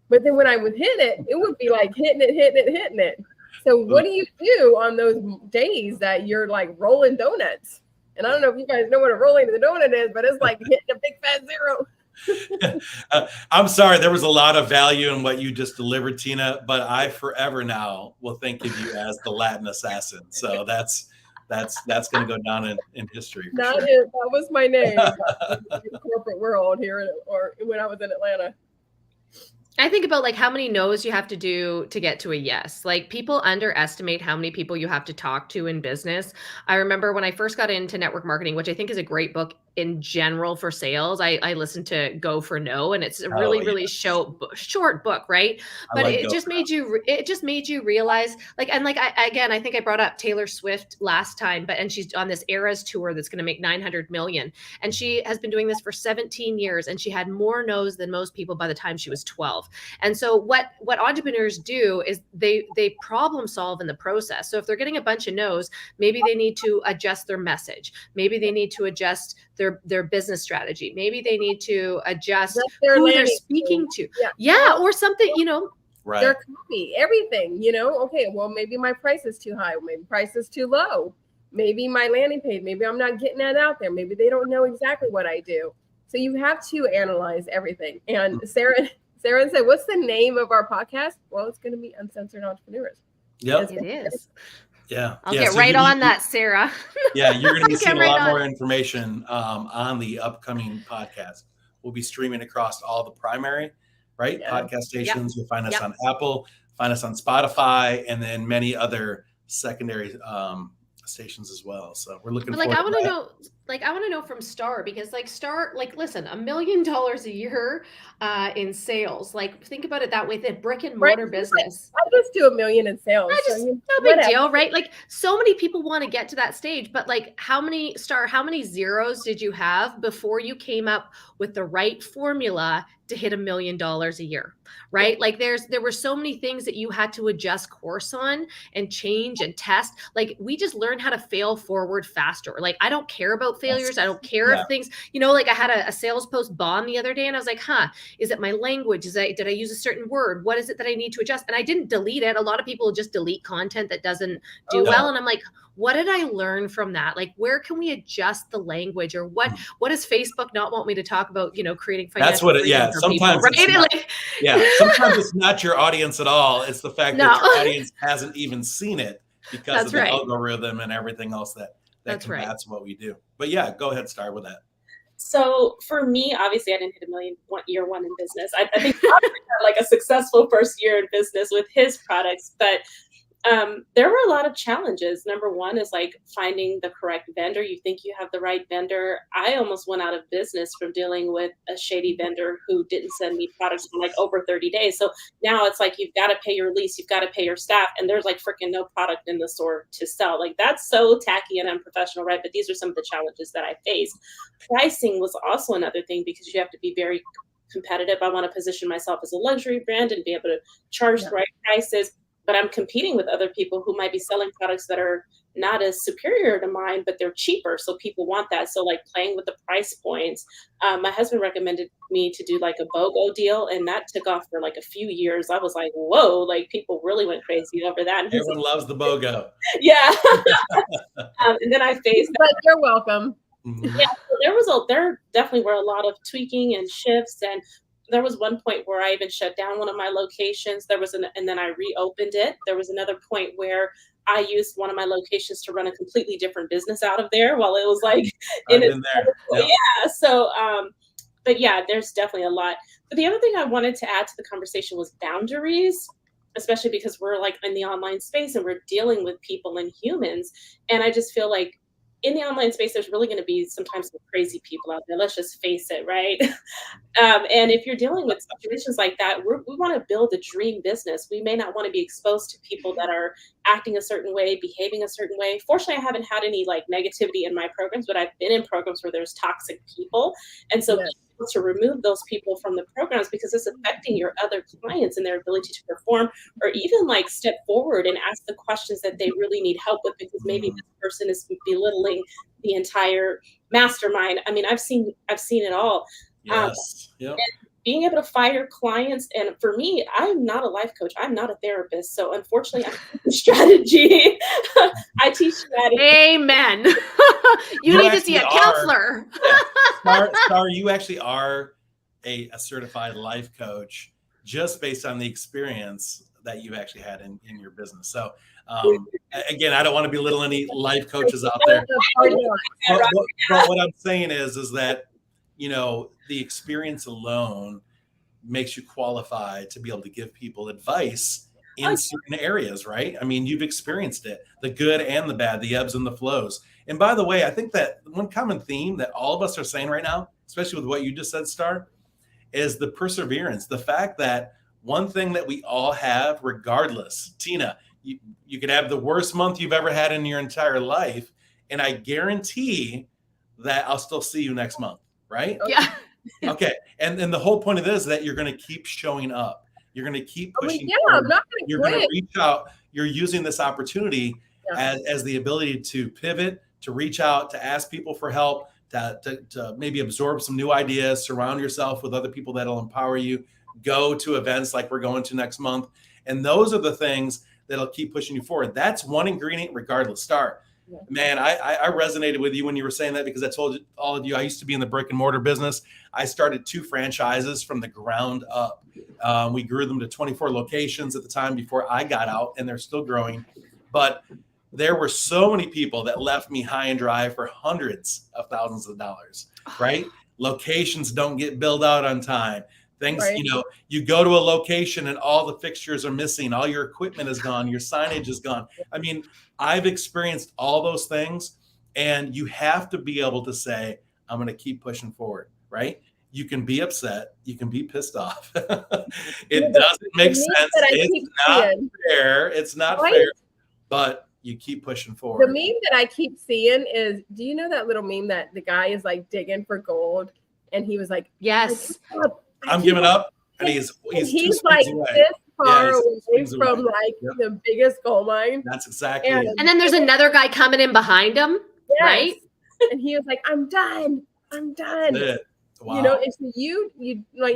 But then when I would hit it, it would be like hitting it. So what do you do on those days that you're like rolling donuts? And I don't know if you guys know what a rolling the donut is, but it's like hitting a big fat 0. I'm sorry, there was a lot of value in what you just delivered, Tina, but I forever now will think of you as the Latin assassin. So that's going to go down in history. That was my name in the corporate world here, or when I was in Atlanta. I think about like how many no's you have to do to get to a yes. Like people underestimate how many people you have to talk to in business. I remember when I first got into network marketing, which I think is a great book in general for sales. I listen to Go for No, and it's a really short book, right? But it just made you realize, like, and like I think I brought up Taylor Swift last time, and she's on this Eras tour that's going to make 900 million, and she has been doing this for 17 years, and she had more no's than most people by the time she was 12. And so what entrepreneurs do is they problem solve in the process. So if they're getting a bunch of no's, maybe they need to adjust their message. Maybe they need to adjust their business strategy. Maybe they need to adjust who they're speaking to. Yeah, or something, you know. Right. Their copy, everything, you know. Okay, well, maybe my price is too high. Maybe price is too low. Maybe my landing page, maybe I'm not getting that out there. Maybe they don't know exactly what I do. So you have to analyze everything. And Sarah said, what's the name of our podcast? Well, it's going to be Uncensored Entrepreneurs. Yep. It is. Yeah. I'll get right on that, Sarah. Yeah, you're going to be seeing a lot more information on the upcoming podcast. We'll be streaming across all the primary, podcast stations. You'll find us on Apple, find us on Spotify, and then many other secondary stations as well. So we're looking forward to that. I want to know from Star, because Star, listen, $1 million a year in sales. Think about it that way. The brick and mortar business. I just do $1 million in sales. No big deal, right? So many people want to get to that stage, but how many zeros did you have before you came up with the right formula to hit $1 million a year, right? There were so many things that you had to adjust course on and change and test. We just learned how to fail forward faster. I don't care about failures. I don't care if things, I had a sales post bomb the other day, and I was like, is it my language? Did I use a certain word? What is it that I need to adjust? And I didn't delete it. A lot of people just delete content that doesn't do well. And I'm like, what did I learn from that? Where can we adjust the language, or what does Facebook not want me to talk about, creating financial freedom for sometimes people, right? Sometimes it's not your audience at all. It's the fact that your audience hasn't even seen it because of the algorithm and everything else that combats what we do. But go ahead, start with that. So for me, obviously, I didn't hit $1 million year one in business. I think I had a successful first year in business with his products, but there were a lot of challenges. Number one is finding the correct vendor. You think you have the right vendor. I almost went out of business from dealing with a shady vendor who didn't send me products for over 30 days. So now it's you've got to pay your lease, you've got to pay your staff, and there's freaking no product in the store to sell. That's so tacky and unprofessional, right? But these are some of the challenges that I faced. Pricing was also another thing, because you have to be very competitive. I want to position myself as a luxury brand and be able to charge the right prices. But I'm competing with other people who might be selling products that are not as superior to mine, but they're cheaper. So people want that. So playing with the price points. My husband recommended me to do a BOGO deal, and that took off for a few years. I was like, whoa, people really went crazy over that. And everyone loves the BOGO. Yeah. And then I faced. But you're welcome. Mm-hmm. Yeah. So there definitely were a lot of tweaking and shifts, and there was one point where I even shut down one of my locations. And then I reopened it. There was another point where I used one of my locations to run a completely different business out of there while it was in there. Yep. Yeah. So, but there's definitely a lot. But the other thing I wanted to add to the conversation was boundaries, especially because we're in the online space and we're dealing with people and humans. And I just feel in the online space, there's really going to be sometimes some crazy people out there. Let's just face it, right? And if you're dealing with situations like that, we want to build a dream business. We may not want to be exposed to people that are acting a certain way, behaving a certain way. Fortunately, I haven't had any negativity in my programs, but I've been in programs where there's toxic people. And so to remove those people from the programs, because it's affecting your other clients and their ability to perform, or even step forward and ask the questions that they really need help with, because maybe this person is belittling the entire mastermind. I mean, I've seen it all. Yes. Yep. And being able to fire clients. And for me, I'm not a life coach. I'm not a therapist. So unfortunately, I teach strategy. I teach strategy. Amen. you need to see a counselor. Star, you actually are a certified life coach just based on the experience that you actually had in your business. So again, I don't want to belittle any life coaches out there. But what I'm saying is that, the experience alone makes you qualified to be able to give people advice in certain areas, right? I mean, you've experienced it, the good and the bad, the ebbs and the flows. And by the way, I think that one common theme that all of us are saying right now, especially with what you just said, Star, is the perseverance. The fact that one thing that we all have, regardless, Tina, you could have the worst month you've ever had in your entire life, and I guarantee that I'll still see you next month, right? Yeah. Okay. And then the whole point of this is that you're going to keep showing up. You're going to keep pushing. I'm not going to You're quit. going to reach out. You're using this opportunity as the ability to pivot, to reach out, to ask people for help, to maybe absorb some new ideas, surround yourself with other people that'll empower you, go to events like we're going to next month. And those are the things that'll keep pushing you forward. That's one ingredient regardless. Star. Man, I resonated with you when you were saying that, because I told all of you I used to be in the brick and mortar business. I started 2 franchises from the ground up. We grew them to 24 locations at the time before I got out, and they're still growing. But there were so many people that left me high and dry for hundreds of thousands of dollars, right? Locations don't get built out on time. Things, Right. You go to a location and all the fixtures are missing. All your equipment is gone. Your signage is gone. I mean, I've experienced all those things, and you have to be able to say, I'm going to keep pushing forward, right? You can be upset. You can be pissed off. It doesn't make sense. It's not fair. It's not fair, but you keep pushing forward. The meme that I keep seeing is, do you know that little meme that the guy is like digging for gold, and he was like, yes, I'm giving up, and he's like this far away from like the biggest gold mine. That's exactly and, it. And then there's another guy coming in behind him, right? And he was like, I'm done. Wow. It's you like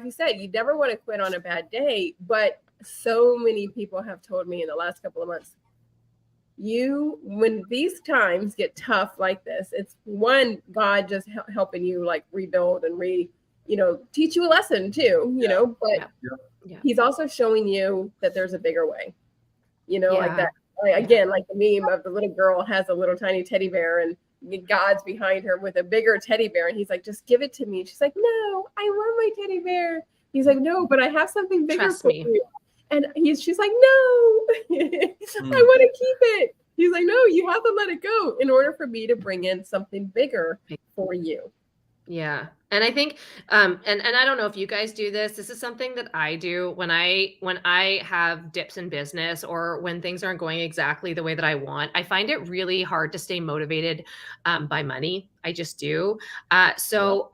you said, you never want to quit on a bad day, but so many people have told me in the last couple of months, when these times get tough like this, it's one, God just helping you like rebuild and teach you a lesson too, but he's also showing you that there's a bigger way, like that. Again, like the meme of the little girl has a little tiny teddy bear and God's behind her with a bigger teddy bear. And he's like, just give it to me. She's like, no, I love my teddy bear. He's like, no, but I have something bigger for you. And she's like, no, I want to keep it. He's like, no, you have to let it go in order for me to bring in something bigger for you. Yeah. And I think, and I don't know if you guys do this. This is something that I do when I have dips in business or when things aren't going exactly the way that I want. I find it really hard to stay motivated by money. I just do. So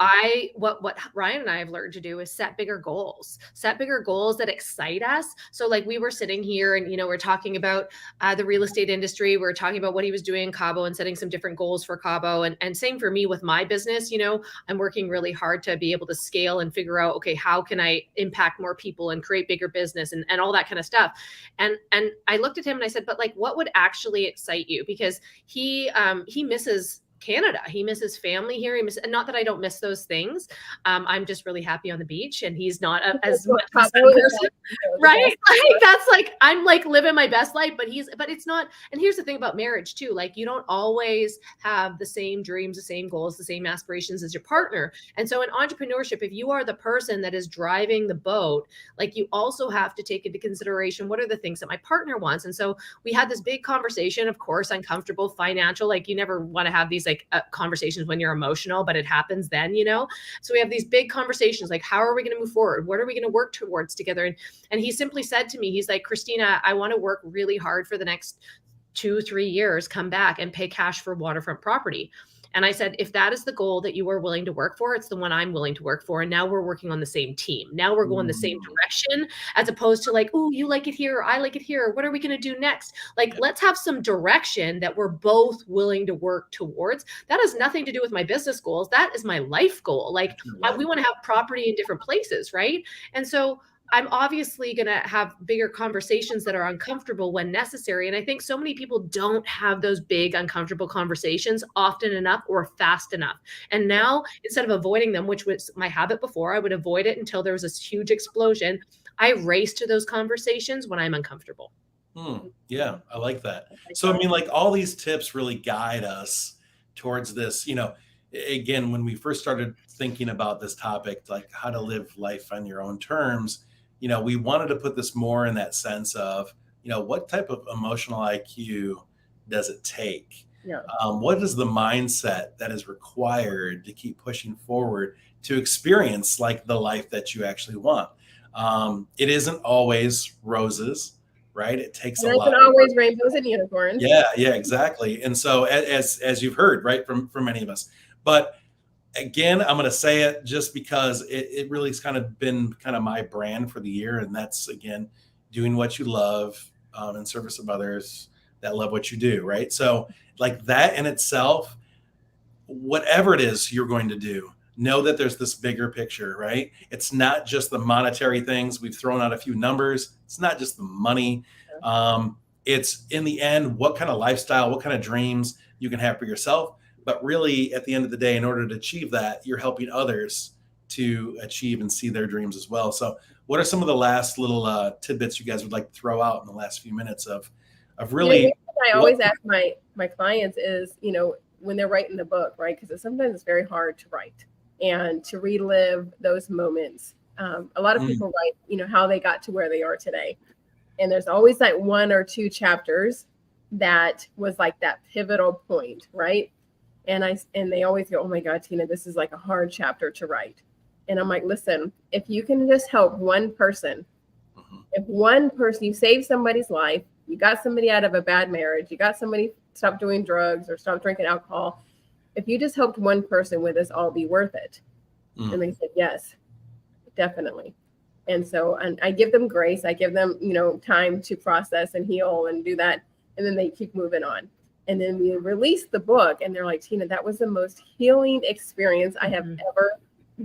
what Ryan and I have learned to do is set bigger goals that excite us. So like we were sitting here and, we're talking about the real estate industry. We're talking about what he was doing in Cabo and setting some different goals for Cabo. And same for me with my business. I'm working really hard to be able to scale and figure out, okay, how can I impact more people and create bigger business and all that kind of stuff. And I looked at him and I said, but like, what would actually excite you? Because he misses Canada. He misses family here. And not that I don't miss those things. I'm just really happy on the beach, and he's not as much of a person, right? Like that's like I'm like living my best life, but it's not. And here's the thing about marriage too: like you don't always have the same dreams, the same goals, the same aspirations as your partner. And so in entrepreneurship, if you are the person that is driving the boat, like you also have to take into consideration what are the things that my partner wants. And so we had this big conversation, of course, uncomfortable, financial. Like you never want to have these like conversations when you're emotional, but it happens then, so we have these big conversations like, how are we going to move forward? What are we going to work towards together? And he simply said to me, he's like, Christina, I want to work really hard for the next 2-3 years, come back and pay cash for waterfront property. And I said, if that is the goal that you are willing to work for, it's the one I'm willing to work for. And now we're working on the same team. Now we're going the same direction, as opposed to like, oh, you like it here, I like it here. What are we going to do next? Like, let's have some direction that we're both willing to work towards. That has nothing to do with my business goals. That is my life goal. Like we want to have property in different places, right? And so I'm obviously going to have bigger conversations that are uncomfortable when necessary. And I think so many people don't have those big, uncomfortable conversations often enough or fast enough. And now, instead of avoiding them, which was my habit before, I would avoid it until there was this huge explosion. I race to those conversations when I'm uncomfortable. Yeah, I like that. So, I mean, like all these tips really guide us towards this, again, when we first started thinking about this topic, like how to live life on your own terms, we wanted to put this more in that sense of, what type of emotional IQ does it take? Yeah. What is the mindset that is required to keep pushing forward to experience like the life that you actually want? It isn't always roses, right? It takes It a isn't lot. always rainbows and unicorns. Yeah, exactly. And so as you've heard, right, from many of us, but again, I'm going to say it just because it really has kind of been kind of my brand for the year. And that's, again, doing what you love in service of others that love what you do. Right. So like that in itself, whatever it is you're going to do, know that there's this bigger picture, right? It's not just the monetary things. We've thrown out a few numbers. It's not just the money. It's in the end, what kind of lifestyle, what kind of dreams you can have for yourself. But really, at the end of the day, in order to achieve that, you're helping others to achieve and see their dreams as well. So what are some of the last little tidbits you guys would like to throw out in the last few minutes of really? I always ask my clients is, when they're writing the book, right? Because sometimes it's very hard to write and to relive those moments. A lot of people write, how they got to where they are today. And there's always like 1 or 2 chapters that was like that pivotal point, right? And they always go, oh my God, Tina, this is like a hard chapter to write. And I'm like, listen, if you can just help one person, if one person, you save somebody's life, you got somebody out of a bad marriage, you got somebody stop doing drugs or stop drinking alcohol. If you just helped one person, would this all be worth it? And they said, yes, definitely. And so, and I give them grace. I give them, time to process and heal and do that. And then they keep moving on. And then we release the book and they're like, Tina, that was the most healing experience I have ever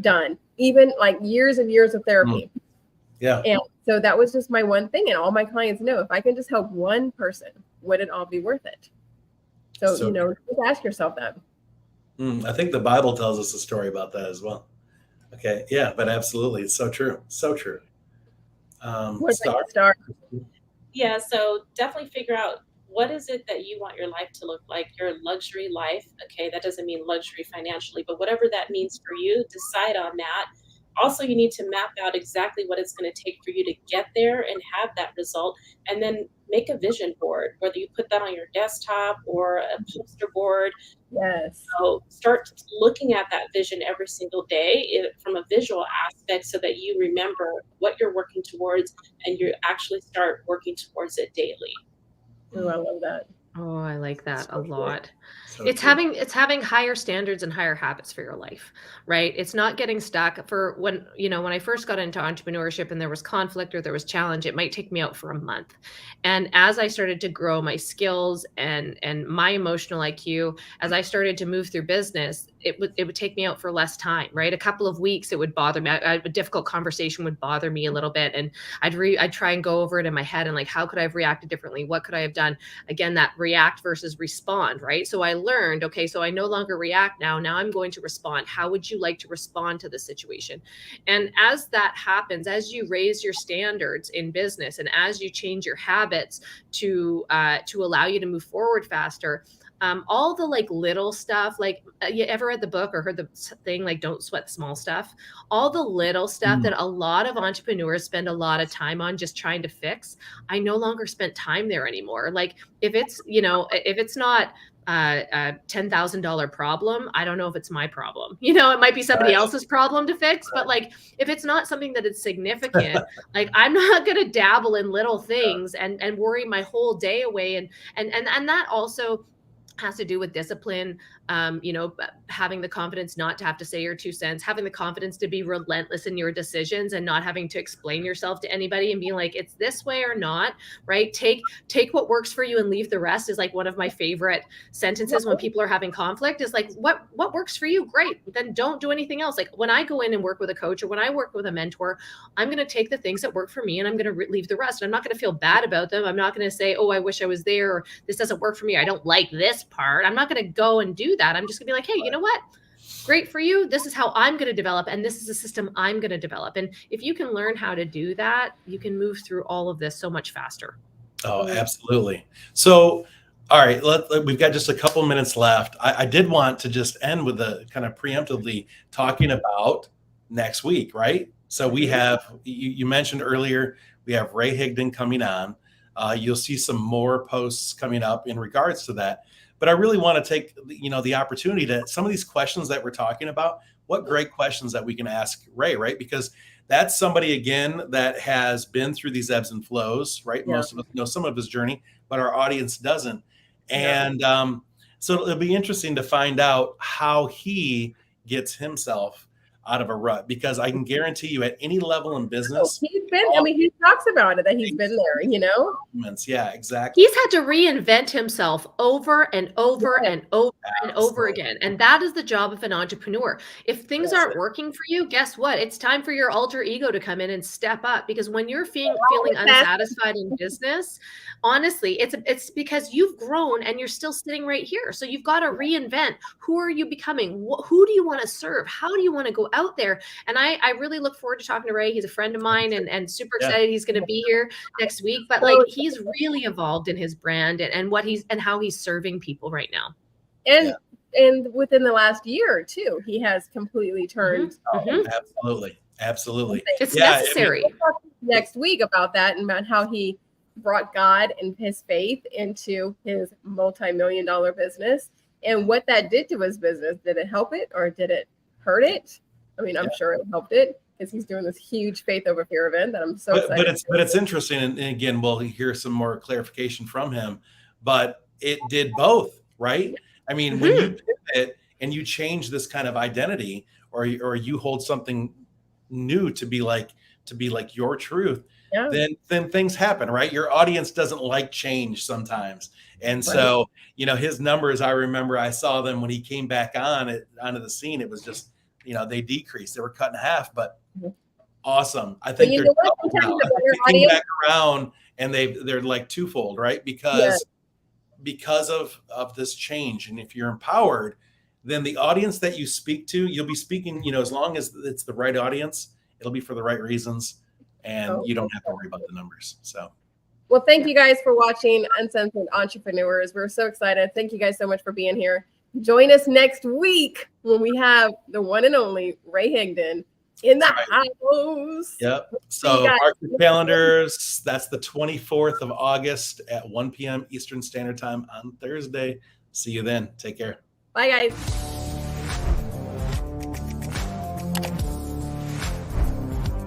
done. Even like years and years of therapy. Yeah. And so that was just my one thing. And all my clients know, if I can just help one person, would it all be worth it? So just ask yourself that. I think the Bible tells us a story about that as well. Okay. Yeah, but absolutely. It's so true. So true. Star? Yeah. So definitely figure out, what is it that you want your life to look like, your luxury life? Okay. That doesn't mean luxury financially, but whatever that means for you, decide on that. Also, you need to map out exactly what it's going to take for you to get there and have that result. And then make a vision board, whether you put that on your desktop or a poster board. Yes. So start looking at that vision every single day from a visual aspect so that you remember what you're working towards and you actually start working towards it daily. Oh, I love that. Oh, I like that a lot. So It's having higher standards and higher habits for your life, right? It's not getting stuck. For when I first got into entrepreneurship and there was conflict or there was challenge, it might take me out for a month. And as I started to grow my skills and my emotional IQ, as I started to move through business, it would take me out for less time, right? A couple of weeks, it would bother me. A difficult conversation would bother me a little bit, and I'd try and go over it in my head and like, how could I have reacted differently? What could I have done? Again, that react versus respond, right? So I learned, okay, so I no longer react now. Now I'm going to respond. How would you like to respond to the situation? And as that happens, as you raise your standards in business and as you change your habits to allow you to move forward faster, all the like little stuff, like you ever read the book or heard the thing, like don't sweat the small stuff, all the little stuff that a lot of entrepreneurs spend a lot of time on just trying to fix. I no longer spent time there anymore. Like if it's, if it's not a $10,000 problem, I don't know if it's my problem. It might be somebody else's problem to fix, but like if it's not something that is significant, like I'm not going to dabble in little things and worry my whole day away. And that also has to do with discipline, having the confidence not to have to say your 2 cents, having the confidence to be relentless in your decisions and not having to explain yourself to anybody and being like, it's this way or not, right? Take what works for you and leave the rest is like one of my favorite sentences when people are having conflict is like, what works for you? Great. Then don't do anything else. Like when I go in and work with a coach or when I work with a mentor, I'm going to take the things that work for me and I'm going to leave the rest. And I'm not going to feel bad about them. I'm not going to say, oh, I wish I was there, or this doesn't work for me. I don't like this part. I'm not going to go and do that. I'm just gonna be like, hey, you know what? Great for you. This is how I'm going to develop. And this is a system I'm going to develop. And if you can learn how to do that, you can move through all of this so much faster. Oh, absolutely. So, all right, we've got just a couple minutes left. I did want to just end with a kind of preemptively talking about next week, right? So we have, you mentioned earlier, we have Ray Higdon coming on. You'll see some more posts coming up in regards to that. But I really want to take, the opportunity to some of these questions that we're talking about. What great questions that we can ask Ray, right? Because that's somebody, again, that has been through these ebbs and flows, right? Yeah. Most of us know some of his journey, but our audience doesn't. Yeah. And so it'll be interesting to find out how he gets himself out of a rut, because I can guarantee you at any level in business, he's been, I mean, he talks about it, that he's been there, you know? Yeah, exactly. He's had to reinvent himself over and over and over and over again. And that is the job of an entrepreneur. If things aren't working for you, guess what? It's time for your alter ego to come in and step up, because when you're feeling unsatisfied in business, honestly, it's because you've grown and you're still sitting right here. So you've got to reinvent. Who are you becoming? Who do you want to serve? How do you want to go out there? And I really look forward to talking to Ray. He's a friend of mine, and super excited he's going to be here next week. But like, he's really evolved in his brand and what he's and how he's serving people right now. And within the last year too, he has completely turned. Absolutely. It's necessary. We'll talk next week about that and about how he brought God and his faith into his multi-million-dollar business and what that did to his business. Did it help it or did it hurt it? I mean, I'm sure it helped it, because he's doing this huge faith over fear event that I'm so excited. But it's interesting, and again, we'll hear some more clarification from him. But it did both, right? I mean, when you pivot and you change this kind of identity, or you hold something new to be like your truth, then things happen, right? Your audience doesn't like change sometimes, and so his numbers. I remember I saw them when he came back onto the scene. It was just, they decreased. They were cut in half, but awesome. I think they're came back around, and they're like twofold, right? Because of this change. And if you're empowered, then the audience that you speak to, you'll be speaking, as long as it's the right audience, it'll be for the right reasons, and you don't have to worry about the numbers. So, well, thank you guys for watching Uncensored Entrepreneurs. We're so excited. Thank you guys so much for being here. Join us next week when we have the one and only Ray Higdon in the house. Yep. So mark your calendars. That's the 24th of August at 1 p.m. Eastern Standard Time on Thursday. See you then. Take care. Bye, guys.